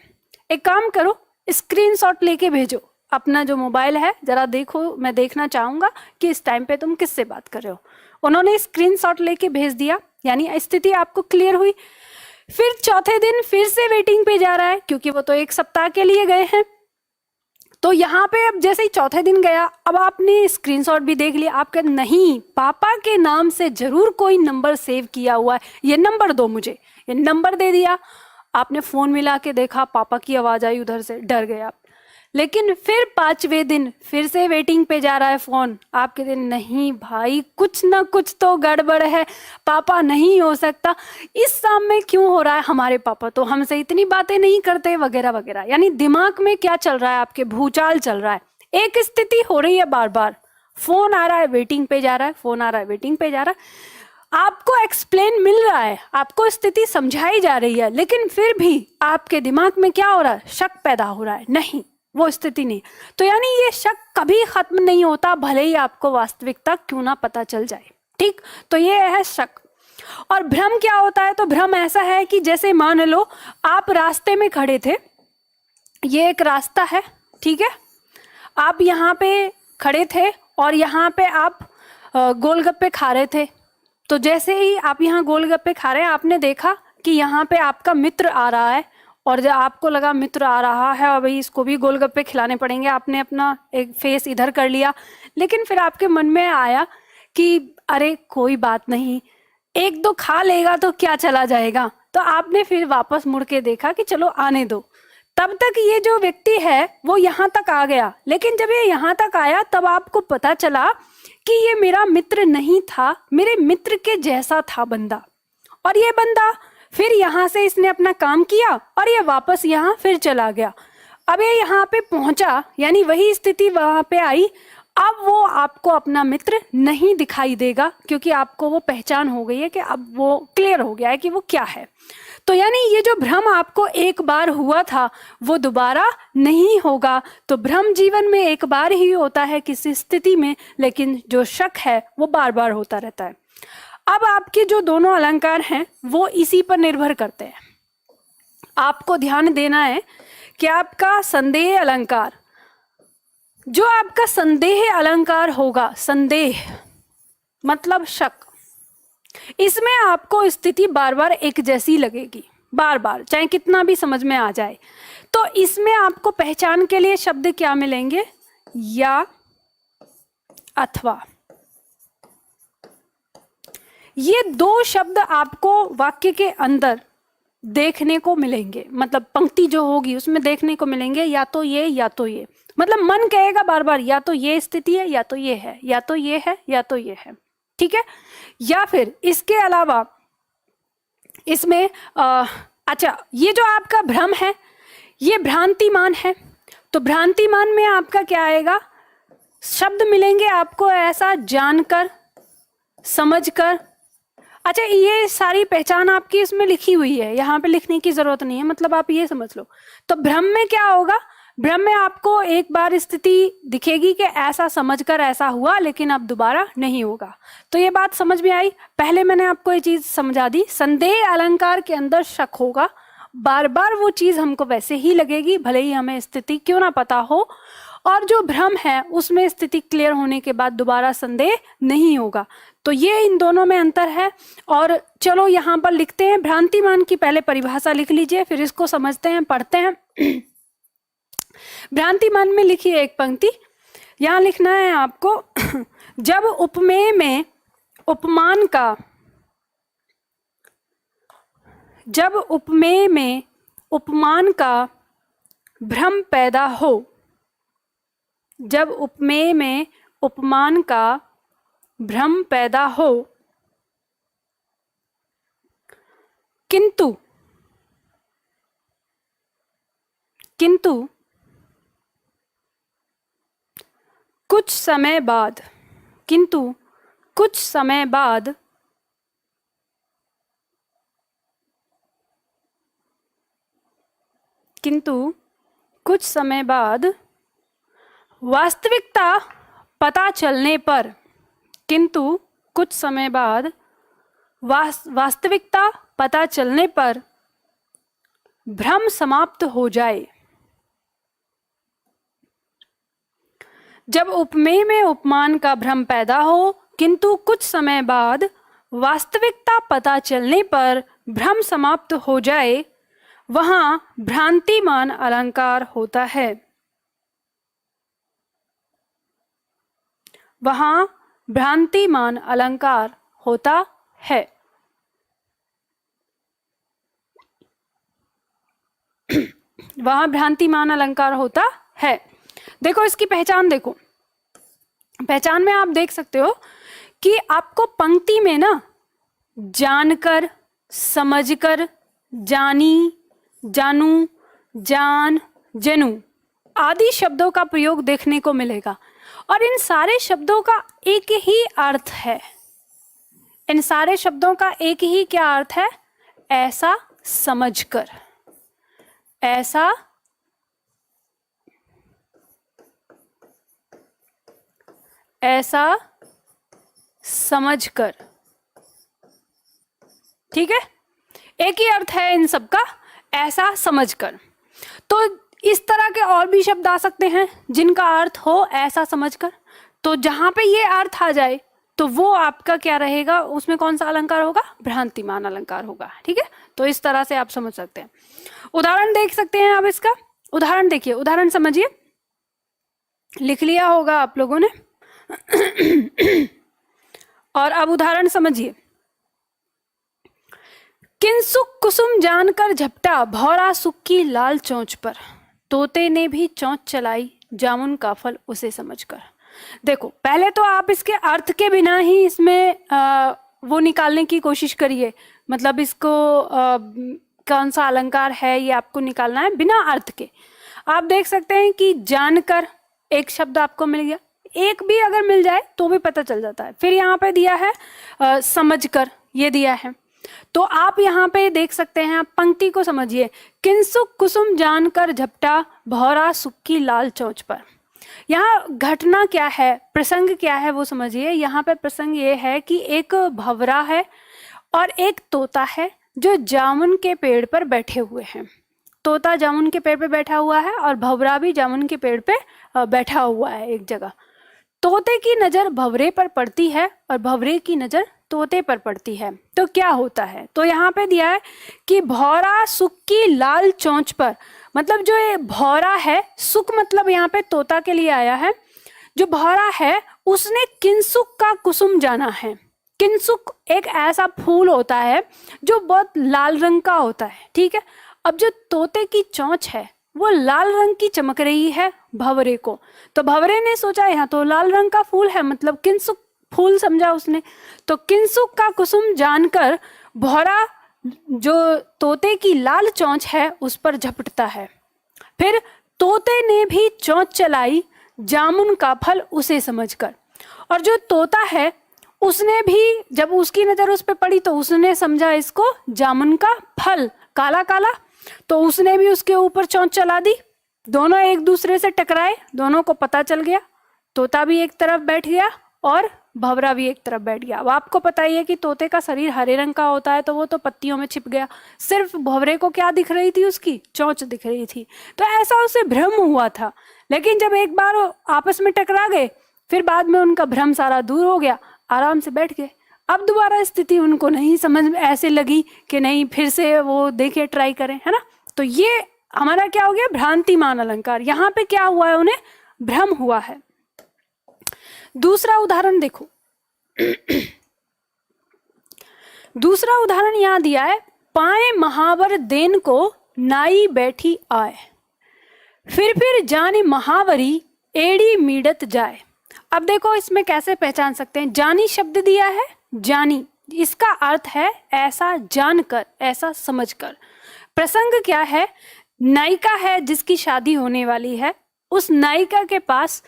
[SPEAKER 1] एक काम करो, स्क्रीनशॉट लेके भेजो अपना जो मोबाइल है, जरा देखो, मैं देखना चाहूँगा कि इस टाइम पे तुम किससे बात कर रहे हो। उन्होंने स्क्रीनशॉट लेके भेज दिया, यानी स्थिति आपको क्लियर हुई। फिर चौथे दिन फिर से वेटिंग पे जा रहा है, क्योंकि वो तो 1 सप्ताह के लिए गए हैं। तो यहाँ पे अब जैसे ही चौथे दिन गया, अब आपने स्क्रीनशॉट भी देख लिया, आप कहते नहीं, पापा के नाम से जरूर कोई नंबर सेव किया हुआ है, ये नंबर दो मुझे। ये नंबर दे दिया, आपने फ़ोन मिला के देखा, पापा की आवाज़ आई उधर से, डर गए आप। लेकिन फिर 5वें दिन फिर से वेटिंग पे जा रहा है फ़ोन, आप कहते हैं नहीं भाई, कुछ ना कुछ तो गड़बड़ है, पापा नहीं हो सकता, इस शाम में क्यों हो रहा है, हमारे पापा तो हमसे इतनी बातें नहीं करते, वगैरह वगैरह। यानी दिमाग में क्या चल रहा है, आपके भूचाल चल रहा है। एक स्थिति हो रही है बार बार, फ़ोन आ रहा है वेटिंग पे जा रहा है, फ़ोन आ रहा है वेटिंग पे जा रहा है, आपको एक्सप्लेन मिल रहा है, आपको स्थिति समझाई जा रही है, लेकिन फिर भी आपके दिमाग में क्या हो रहा है, शक पैदा हो रहा है, नहीं वो स्थिति नहीं। तो यानी ये शक कभी खत्म नहीं होता, भले ही आपको वास्तविकता क्यों ना पता चल जाए। ठीक, तो ये है शक। और भ्रम क्या होता है? तो भ्रम ऐसा है कि जैसे मान लो आप रास्ते में खड़े थे, ये एक रास्ता है, ठीक है, आप यहाँ पे खड़े थे और यहाँ पे आप गोलगप्पे खा रहे थे, तो जैसे ही आप यहाँ गोलगप्पे खा रहे हैं, आपने देखा कि यहाँ पे आपका मित्र आ रहा है, और जब आपको लगा मित्र आ रहा है और भाई इसको भी गोलगप्पे खिलाने पड़ेंगे, आपने अपना एक फेस इधर कर लिया। लेकिन फिर आपके मन में आया कि अरे कोई बात नहीं, एक दो खा लेगा तो क्या चला जाएगा, तो आपने फिर वापस मुड़ के देखा कि चलो आने दो। तब तक ये जो व्यक्ति है वो यहाँ तक आ गया, लेकिन जब ये यहाँ तक आया तब आपको पता चला कि ये मेरा मित्र नहीं था, मेरे मित्र के जैसा था बंदा। और ये बंदा फिर यहाँ से इसने अपना काम किया और ये वापस यहाँ फिर चला गया। अब ये यहाँ पे पहुंचा, यानी वही स्थिति वहां पे आई। अब वो आपको अपना मित्र नहीं दिखाई देगा, क्योंकि आपको वो पहचान हो गई है कि अब वो क्लियर हो गया है कि वो क्या है। तो यानी ये जो भ्रम आपको एक बार हुआ था वो दोबारा नहीं होगा। तो भ्रम जीवन में एक बार ही होता है किसी स्थिति में, लेकिन जो शक है वो बार बार होता रहता है। अब आपके जो दोनों अलंकार हैं वो इसी पर निर्भर करते हैं। आपको ध्यान देना है कि आपका संदेह अलंकार, जो आपका संदेह अलंकार होगा, संदेह मतलब शक, इसमें आपको स्थिति बार बार एक जैसी लगेगी, बार बार चाहे कितना भी समझ में आ जाए। तो इसमें आपको पहचान के लिए शब्द क्या मिलेंगे? या, अथवा। ये दो शब्द आपको वाक्य के अंदर देखने को मिलेंगे, मतलब पंक्ति जो होगी उसमें देखने को मिलेंगे, या तो ये या तो ये। मतलब मन कहेगा बार बार या तो ये स्थिति है या तो ये है, या तो ये है या तो ये है, ठीक है। या फिर इसके अलावा इसमें अच्छा, ये जो आपका भ्रम है ये भ्रांतिमान है। तो भ्रांतिमान में आपका क्या आएगा? शब्द मिलेंगे आपको ऐसा जानकर, समझकर। अच्छा, ये सारी पहचान आपकी इसमें लिखी हुई है, यहाँ पे लिखने की जरूरत नहीं है, मतलब आप ये समझ लो। तो भ्रम में क्या होगा? भ्रम में आपको एक बार स्थिति दिखेगी कि ऐसा समझकर ऐसा हुआ, लेकिन अब दोबारा नहीं होगा। तो ये बात समझ में आई। पहले मैंने आपको ये चीज समझा दी, संदेह अलंकार के अंदर शक होगा, बार बार वो चीज हमको वैसे ही लगेगी भले ही हमें स्थिति क्यों ना पता हो। और जो भ्रम है उसमें स्थिति क्लियर होने के बाद दोबारा संदेह नहीं होगा। तो ये इन दोनों में अंतर है। और चलो यहाँ पर लिखते हैं, भ्रांतिमान की पहले परिभाषा लिख लीजिए, फिर इसको समझते हैं, पढ़ते हैं। भ्रांतिमान में लिखिए एक पंक्ति, यहाँ लिखना है आपको, जब उपमेय में उपमान का, जब उपमेय में उपमान का भ्रम पैदा हो, जब उपमेय में उपमान का भ्रम पैदा हो, किंतु कुछ समय बाद, किंतु कुछ समय बाद वास्तविकता पता चलने पर, किंतु कुछ समय बाद वास्तविकता पता चलने पर भ्रम समाप्त हो जाए। जब उपमेय में उपमान का भ्रम पैदा हो, किंतु कुछ समय बाद वास्तविकता पता चलने पर भ्रम समाप्त हो जाए, वहां भ्रांतिमान अलंकार होता है। वहां भ्रांतिमान अलंकार होता है। वहां भ्रांतिमान अलंकार होता है। देखो इसकी पहचान, देखो पहचान में आप देख सकते हो कि आपको पंक्ति में ना जानकर, समझकर, जानी, जानू, जान, जनु आदि शब्दों का प्रयोग देखने को मिलेगा। और इन सारे शब्दों का एक ही अर्थ है। इन सारे शब्दों का एक ही क्या अर्थ है? ऐसा समझकर, ऐसा समझकर, ठीक है, एक ही अर्थ है इन सबका, ऐसा समझकर। तो इस तरह के और भी शब्द आ सकते हैं जिनका अर्थ हो ऐसा समझकर। तो जहां पे ये अर्थ आ जाए तो वो आपका क्या रहेगा, उसमें कौन सा अलंकार होगा, भ्रांतिमान अलंकार होगा। ठीक है, तो इस तरह से आप समझ सकते हैं। उदाहरण देख सकते हैं आप इसका। उदाहरण देखिए, उदाहरण समझिए, लिख लिया होगा आप लोगों ने। और अब उदाहरण समझिए। किंसुक कुसुम जानकर झपटा, भौरा सुख की लाल चोंच पर, तोते ने भी चोंच चलाई, जामुन का फल उसे समझकर। देखो, पहले तो आप इसके अर्थ के बिना ही इसमें वो निकालने की कोशिश करिए, मतलब इसको कौन सा अलंकार है ये आपको निकालना है बिना अर्थ के। आप देख सकते हैं कि जानकर एक शब्द आपको मिल गया, एक भी अगर मिल जाए तो भी पता चल जाता है। फिर यहाँ पे दिया है समझकर, ये दिया है। तो आप यहाँ पे देख सकते हैं, आप पंक्ति को समझिए। किंसुक कुसुम जानकर झपटा, भौरा सुख की लाल चोंच पर। यहाँ घटना क्या है, प्रसंग क्या है वो समझिए। यहाँ पे प्रसंग ये है कि एक भंवरा है और एक तोता है जो जामुन के पेड़ पर बैठे हुए हैं। तोता जामुन के पेड़ पे बैठा हुआ है और भंवरा भी जामुन के पेड़ पे बैठा हुआ है एक जगह। तोते की नजर भंवरे पर पड़ती है और भंवरे की नजर तोते पर पड़ती है, तो क्या होता है। तो यहाँ पे दिया है कि भौरा सुख की लाल चोंच पर, मतलब जो ये भौरा है, सुख मतलब यहाँ पे तोता के लिए आया है। जो भौरा है उसने किंसुक का कुसुम जाना है। किंसुक एक ऐसा फूल होता है जो बहुत लाल रंग का होता है। ठीक है, अब जो तोते की चोंच है वो लाल रंग की चमक रही है भंवरे को, तो भंवरे ने सोचा यहाँ तो लाल रंग का फूल है, मतलब किंसुक फूल समझा उसने। तो किंसुक का कुसुम जानकर भौरा जो तोते की लाल चोंच है उस पर झपटता है। फिर तोते ने भी चोंच चलाई, जामुन का फल उसे समझकर। और जो तोता है उसने भी, जब उसकी नजर उस पर पड़ी तो उसने समझा इसको जामुन का फल, काला काला, तो उसने भी उसके ऊपर चोंच चला दी। दोनों एक दूसरे से टकराए, दोनों को पता चल गया। तोता भी एक तरफ बैठ गया और भंवरा भी एक तरफ बैठ गया। अब आपको पता ही है कि तोते का शरीर हरे रंग का होता है, तो वो तो पत्तियों में छिप गया। सिर्फ भंवरे को क्या दिख रही थी, उसकी चोंच दिख रही थी। तो ऐसा उसे भ्रम हुआ था, लेकिन जब एक बार आपस में टकरा गए, फिर बाद में उनका भ्रम सारा दूर हो गया, आराम से बैठ गए। अब दोबारा स्थिति उनको नहीं समझ में ऐसे लगी कि नहीं फिर से वो देखे, ट्राई करें, है ना। तो ये हमारा क्या हो गया, भ्रांतिमान अलंकार। यहाँ पे क्या हुआ है, उन्हें भ्रम हुआ है। दूसरा उदाहरण देखो। दूसरा उदाहरण यहां दिया है, पाए महावर देन को, नाई बैठी आए, फिर जानी महावरी, एड़ी मीडत जाए। अब देखो इसमें कैसे पहचान सकते हैं। जानी शब्द दिया है, जानी इसका अर्थ है ऐसा जानकर, ऐसा समझकर। प्रसंग क्या है, नायिका है जिसकी शादी होने वाली है, उस नायिका के पास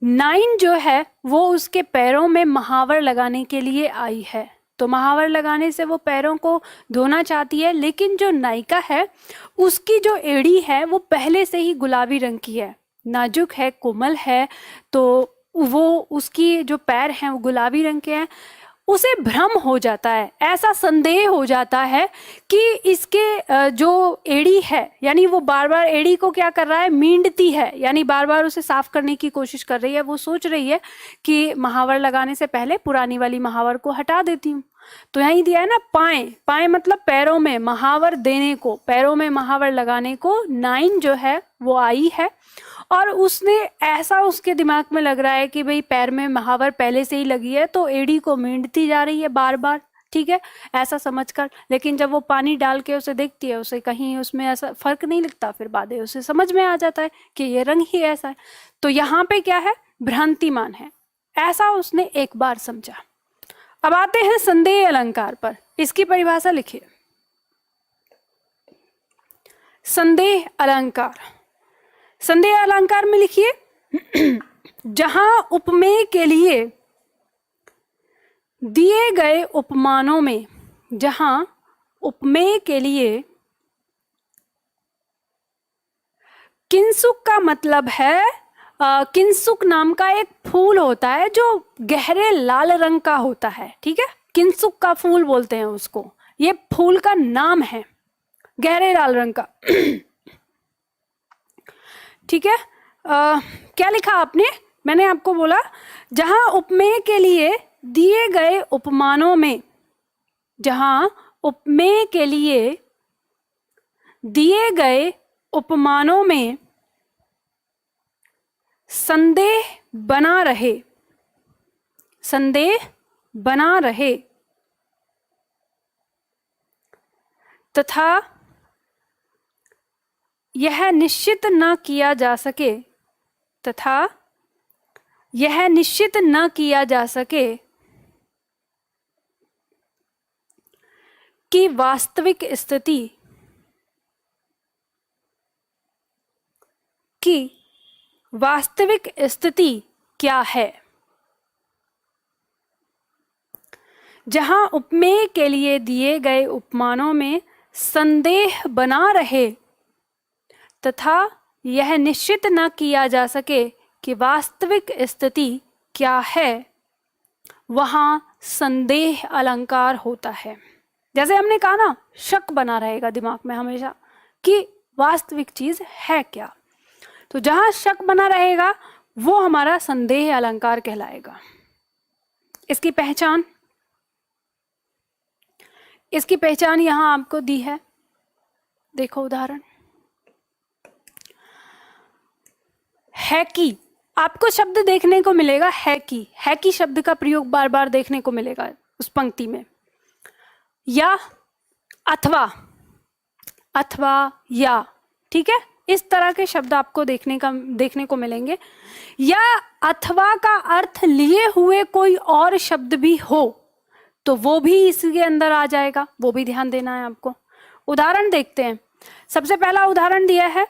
[SPEAKER 1] नाइन जो है वो उसके पैरों में महावर लगाने के लिए आई है। तो महावर लगाने से वो पैरों को धोना चाहती है, लेकिन जो नायिका है उसकी जो एड़ी है वो पहले से ही गुलाबी रंग की है, नाजुक है, कोमल है, तो वो उसकी जो पैर हैं वो गुलाबी रंग के हैं। उसे भ्रम हो जाता है, ऐसा संदेह हो जाता है कि इसके जो एड़ी है, यानी वो बार बार एड़ी को क्या कर रहा है, मींडती है, यानी बार बार उसे साफ करने की कोशिश कर रही है। वो सोच रही है कि महावर लगाने से पहले पुरानी वाली महावर को हटा देती हूँ। तो यही दिया है ना, पाए, पाए मतलब पैरों में महावर देने को, पैरों में महावर लगाने को नाइन जो है वो आई है, और उसने ऐसा, उसके दिमाग में लग रहा है कि भाई पैर में महावर पहले से ही लगी है, तो एड़ी को मींडती जा रही है बार बार। ठीक है, ऐसा समझकर। लेकिन जब वो पानी डाल के उसे देखती है, उसे कहीं उसमें ऐसा फर्क नहीं लगता। फिर बाद में उसे समझ में आ जाता है कि ये रंग ही ऐसा है। तो यहाँ पे क्या है, भ्रांतिमान है, ऐसा उसने एक बार समझा। अब आते हैं संदेह अलंकार पर। इसकी परिभाषा लिखिए। संदेह अलंकार, संदेह अलंकार में लिखिए, जहां उपमेय के लिए दिए गए उपमानों में, जहां उपमेय के लिए किंसुक का मतलब है, किंसुक नाम का एक फूल होता है जो गहरे लाल रंग का होता है। ठीक है, किंसुक का फूल बोलते हैं उसको, ये फूल का नाम है, गहरे लाल रंग का। ठीक है, क्या लिखा आपने, मैंने आपको बोला जहां उपमेय के लिए दिए गए उपमानों में, जहां उपमेय के लिए दिए गए उपमानों में संदेह बना रहे, संदेह बना रहे तथा यह निश्चित न किया जा सके, तथा यह निश्चित न किया जा सके कि वास्तविक स्थिति, की वास्तविक स्थिति क्या है। जहां उपमेय के लिए दिए गए उपमानों में संदेह बना रहे तथा यह निश्चित न किया जा सके कि वास्तविक स्थिति क्या है, वहां संदेह अलंकार होता है। जैसे हमने कहा ना, शक बना रहेगा दिमाग में हमेशा कि वास्तविक चीज है क्या। तो जहां शक बना रहेगा वो हमारा संदेह अलंकार कहलाएगा। इसकी पहचान, इसकी पहचान यहां आपको दी है, देखो उदाहरण है कि, आपको शब्द देखने को मिलेगा है कि शब्द का प्रयोग बार बार देखने को मिलेगा उस पंक्ति में, या अथवा, अथवा या, ठीक है, इस तरह के शब्द आपको देखने को मिलेंगे। या अथवा का अर्थ लिए हुए कोई और शब्द भी हो तो वो भी इसके अंदर आ जाएगा, वो भी ध्यान देना है आपको। उदाहरण देखते हैं। सबसे पहला उदाहरण दिया है,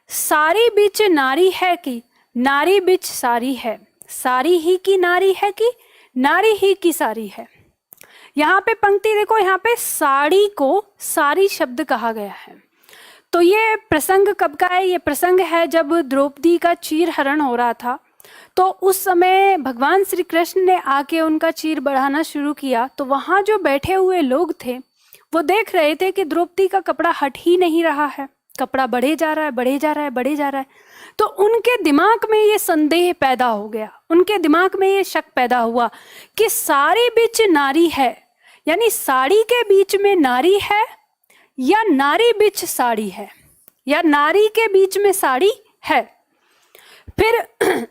[SPEAKER 1] सारी बिच नारी है कि, नारी बिच सारी है, सारी ही की नारी है कि नारी ही की सारी है। यहाँ पे पंक्ति देखो, यहाँ पे साड़ी को सारी शब्द कहा गया है। तो ये प्रसंग कब का है? ये प्रसंग है जब द्रौपदी का चीर हरण हो रहा था। तो उस समय भगवान श्री कृष्ण ने आके उनका चीर बढ़ाना शुरू किया। तो वहाँ जो बैठे हुए लोग थे वो देख रहे थे कि द्रौपदी का कपड़ा हट ही नहीं रहा है, कपड़ा बढ़े जा रहा है, बढ़े जा रहा है, बढ़े जा रहा है। तो उनके दिमाग में ये संदेह पैदा हो गया, उनके दिमाग में ये शक पैदा हुआ कि साड़ी बीच नारी है, यानी साड़ी के बीच में नारी है या नारी बीच साड़ी है, या नारी के बीच में साड़ी है। फिर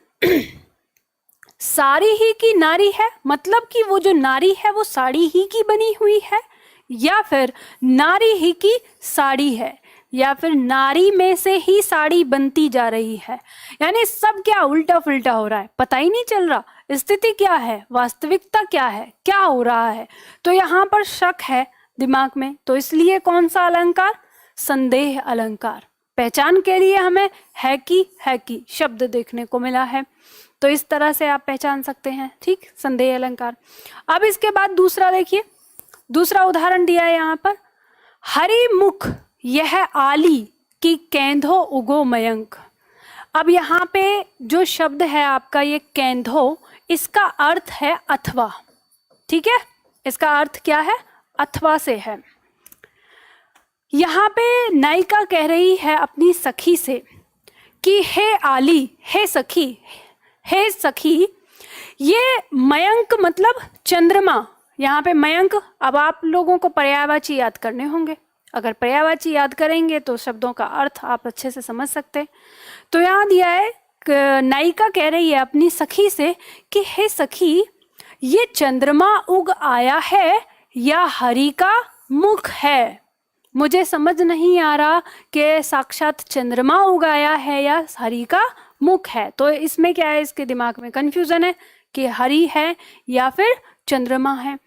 [SPEAKER 1] साड़ी ही की नारी है, मतलब कि वो जो नारी है वो साड़ी ही की बनी हुई है, या फिर नारी ही की साड़ी है, या फिर नारी में से ही साड़ी बनती जा रही है। यानी सब क्या उल्टा फुल्टा हो रहा है, पता ही नहीं चल रहा स्थिति क्या है, वास्तविकता क्या है, क्या हो रहा है। तो यहाँ पर शक है दिमाग में, तो इसलिए कौन सा अलंकार? संदेह अलंकार। पहचान के लिए हमें है कि शब्द देखने को मिला है, तो इस तरह से आप पहचान सकते हैं, ठीक, संदेह अलंकार। अब इसके बाद दूसरा देखिए, दूसरा उदाहरण दिया है यहाँ पर, हरि मुख यह आली की केंधो उगो मयंक। अब यहाँ पे जो शब्द है आपका ये केंधो, इसका अर्थ है अथवा, ठीक है, इसका अर्थ क्या है? अथवा से है। यहाँ पे नायिका कह रही है अपनी सखी से कि हे आली, हे सखी, हे सखी, ये मयंक मतलब चंद्रमा। यहाँ पे मयंक, अब आप लोगों को पर्यायवाची याद करने होंगे, अगर पर्यायवाची याद करेंगे तो शब्दों का अर्थ आप अच्छे से समझ सकते हैं। तो यहाँ दिया है, नायिका कह रही है अपनी सखी से कि हे सखी, ये चंद्रमा उग आया है या हरि का मुख है? मुझे समझ नहीं आ रहा कि साक्षात चंद्रमा उगाया है या हरि का मुख है। तो इसमें क्या है, इसके दिमाग में कंफ्यूजन है कि हरि है या फिर चंद्रमा है।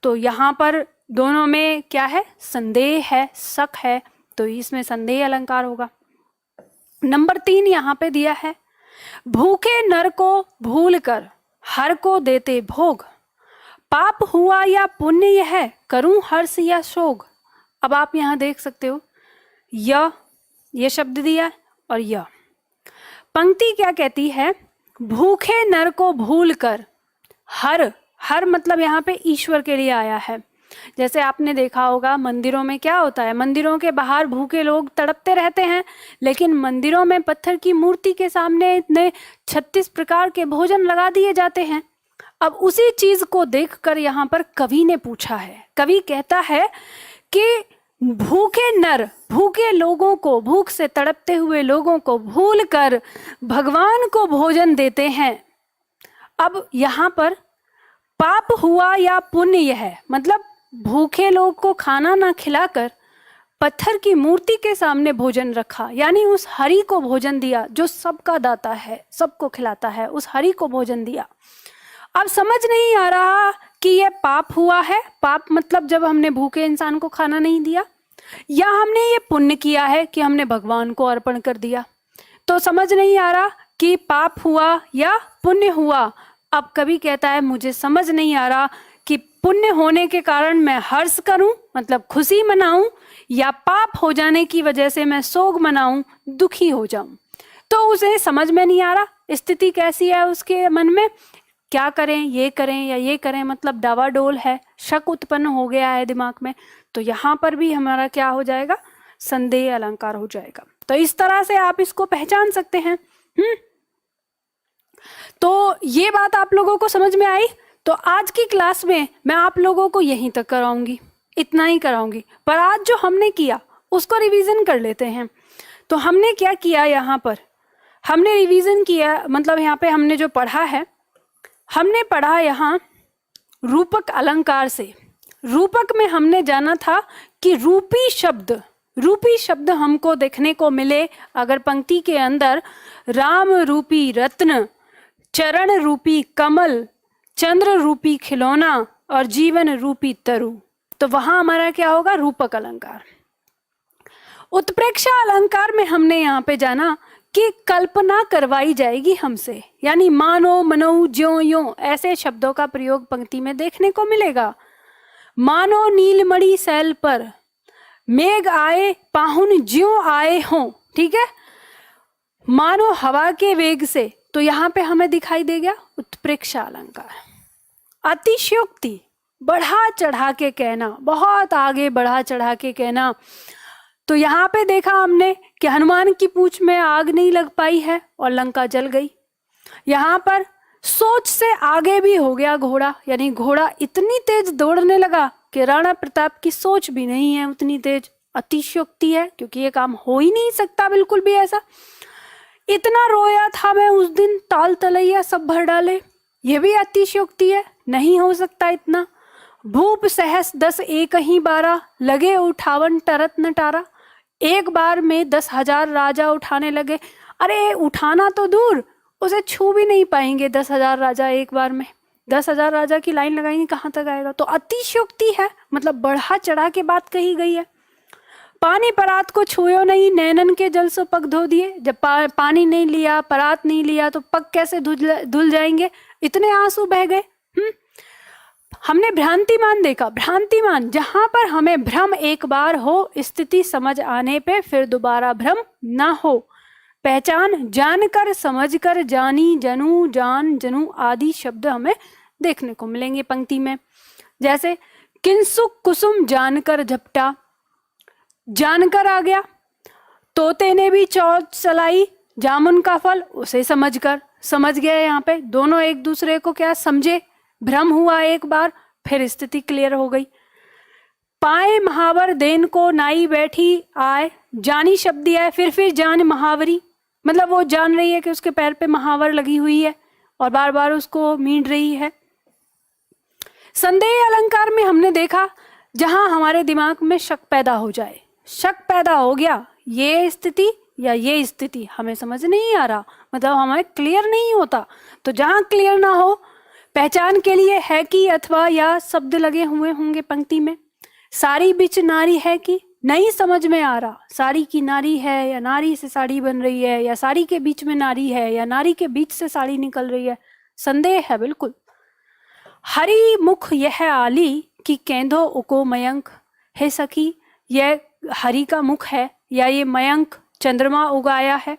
[SPEAKER 1] तो यहाँ पर दोनों में क्या है? संदेह है, शक है, तो इसमें संदेह अलंकार होगा। नंबर 3 यहाँ पे दिया है, भूखे नर को भूल कर हर को देते भोग, पाप हुआ या पुण्य यह करूं हर्ष या शोक। अब आप यहाँ देख सकते हो, ये शब्द दिया है और यह पंक्ति क्या कहती है, भूखे नर को भूल कर, हर मतलब यहाँ पे ईश्वर के लिए आया है। जैसे आपने देखा होगा मंदिरों में क्या होता है, मंदिरों के बाहर भूखे लोग तड़पते रहते हैं, लेकिन मंदिरों में पत्थर की मूर्ति के सामने इतने 36 प्रकार के भोजन लगा दिए जाते हैं। अब उसी चीज को देखकर यहाँ पर कवि ने पूछा है, कवि कहता है कि भूखे नर भूखे लोगों को, भूख से तड़पते हुए लोगों को भूलकर भगवान को भोजन देते हैं। अब यहाँ पर पाप हुआ या पुण्य है, मतलब भूखे लोग को खाना ना खिलाकर पत्थर की मूर्ति के सामने भोजन रखा, यानी उस हरि को भोजन दिया जो सबका दाता है, सबको खिलाता है, उस हरि को भोजन दिया। अब समझ नहीं आ रहा कि यह पाप हुआ है, पाप मतलब जब हमने भूखे इंसान को खाना नहीं दिया, या हमने ये पुण्य किया है कि हमने भगवान को अर्पण कर दिया। तो समझ नहीं आ रहा कि पाप हुआ या पुण्य हुआ। अब कवि कहता है मुझे समझ नहीं आ रहा कि पुण्य होने के कारण मैं हर्ष करूं, मतलब खुशी मनाऊं, या पाप हो जाने की वजह से मैं शोक मनाऊं, दुखी हो जाऊं। तो उसे समझ में नहीं आ रहा स्थिति कैसी है उसके मन में, क्या करें, ये करें या ये करें, मतलब डावाडोल है, शक उत्पन्न हो गया है दिमाग में। तो यहाँ पर भी हमारा क्या हो जाएगा, संदेह अलंकार हो जाएगा। तो इस तरह से आप इसको पहचान सकते हैं। तो ये बात आप लोगों को समझ में आई। तो आज की क्लास में मैं आप लोगों को यहीं तक कराऊंगी, इतना ही कराऊंगी। पर आज जो हमने किया उसको रिवीजन कर लेते हैं। तो हमने क्या किया, यहाँ पर हमने रिवीजन किया, मतलब यहाँ पे हमने जो पढ़ा है, हमने पढ़ा यहाँ रूपक अलंकार से। रूपक में हमने जाना था कि रूपी शब्द हमको देखने को मिले अगर पंक्ति के अंदर राम रूपी रत्न, चरण रूपी कमल, चंद्र रूपी खिलौना और जीवन रूपी तरु, तो वहां हमारा क्या होगा, रूपक अलंकार। उत्प्रेक्षा अलंकार में हमने यहाँ पे जाना कि कल्पना करवाई जाएगी हमसे, यानी मानो, मनो, ज्यों, यों, ऐसे शब्दों का प्रयोग पंक्ति में देखने को मिलेगा। मानो नीलमणि सैल पर मेघ आए, पाहुन ज्यों आए हों, ठीक है, मानो हवा के वेग से, तो यहाँ पे हमें दिखाई दे गया उत्प्रेक्षा अलंकार। अतिशयोक्ति, बढ़ा चढ़ा के कहना, बहुत आगे बढ़ा चढ़ा के कहना। तो यहाँ पे देखा हमने कि हनुमान की पूंछ में आग नहीं लग पाई है और लंका जल गई। यहाँ पर सोच से आगे भी हो गया घोड़ा, यानी घोड़ा इतनी तेज दौड़ने लगा कि राणा प्रताप की सोच भी नहीं है उतनी तेज। अतिशयोक्ति है, क्योंकि ये काम हो ही नहीं सकता बिल्कुल भी ऐसा। इतना रोया था मैं उस दिन, ताल तलैया सब भर डाले, ये भी अतिशयोक्ति है, नहीं हो सकता इतना। भूप सहस 10 एक ही 12, लगे उठावन टरत न टारा, एक बार में 10,000 राजा उठाने लगे। अरे उठाना तो दूर, उसे छू भी नहीं पाएंगे 10,000 राजा एक बार में। 10,000 राजा की लाइन लगाएंगे, कहाँ तक आएगा। तो अतिशयोक्ति है, मतलब बढ़ा चढ़ा के बात कही गई है। पानी परात को छुयो नहीं, नैनन के जल से पग धो दिए। जब पानी नहीं लिया, परात नहीं लिया, तो पग कैसे धुल जाएंगे, इतने आंसू बह गए। हमने भ्रांतिमान देखा, भ्रांतिमान जहां पर हमें भ्रम एक बार हो, स्थिति समझ आने पे फिर दोबारा भ्रम ना हो। पहचान, जानकर, समझकर, जानी, जनू, जान, जनू आदि शब्द हमें देखने को मिलेंगे पंक्ति में। जैसे किंसुक कुसुम जानकर झपटा, जानकर आ गया। तोते ने भी चौथ चलाई, जामुन का फल उसे समझकर, समझ गए। यहाँ पे दोनों एक दूसरे को क्या समझे, भ्रम हुआ एक बार, फिर स्थिति क्लियर हो गई। पाए महावर देन को नाई बैठी आए, जानी शब्द दिया है, फिर जान महावरी, मतलब वो जान रही है कि उसके पैर पे महावर लगी हुई है और बार बार उसको मींड़ रही है। संदेह अलंकार में हमने देखा जहां हमारे दिमाग में शक पैदा हो जाए, शक पैदा हो गया, ये स्थिति या ये स्थिति हमें समझ नहीं आ रहा, मतलब हमें क्लियर नहीं होता। तो जहां क्लियर ना हो, पहचान के लिए है कि अथवा या शब्द लगे हुए होंगे पंक्ति में। साड़ी बिच नारी है कि, नहीं समझ में आ रहा, साड़ी की नारी है या नारी से साड़ी बन रही है, या साड़ी के बीच में नारी है या नारी के बीच से साड़ी निकल रही है, संदेह है बिल्कुल। हरि मुख यह आली कि केंदो उको मयंक है सखी, यह हरि का मुख है या ये मयंक चंद्रमा उगाया है।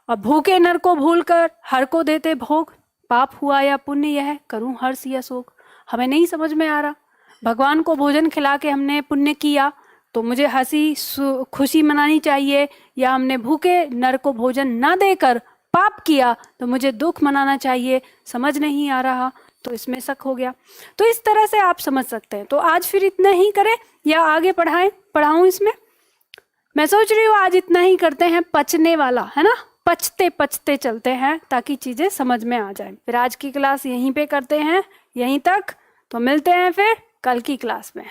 [SPEAKER 1] और भूखे नर को भूलकर हर को देते भोग, पाप हुआ या पुण्य यह करूं हर्ष या शोक। हमें नहीं समझ में आ रहा, भगवान को भोजन खिला के हमने पुण्य किया तो मुझे हंसी खुशी मनानी चाहिए, या हमने भूखे नर को भोजन न देकर पाप किया तो मुझे दुख मनाना चाहिए, समझ नहीं आ रहा। तो इसमें शक हो गया। तो इस तरह से आप समझ सकते हैं। तो आज फिर इतना ही करें या आगे पढ़ाऊं इसमें? मैं सोच रही हूँ आज इतना ही करते हैं, पचने वाला है ना, पचते पचते चलते हैं ताकि चीजें समझ में आ जाए। फिर आज की क्लास यहीं पे करते हैं, यहीं तक। तो मिलते हैं फिर कल की क्लास में।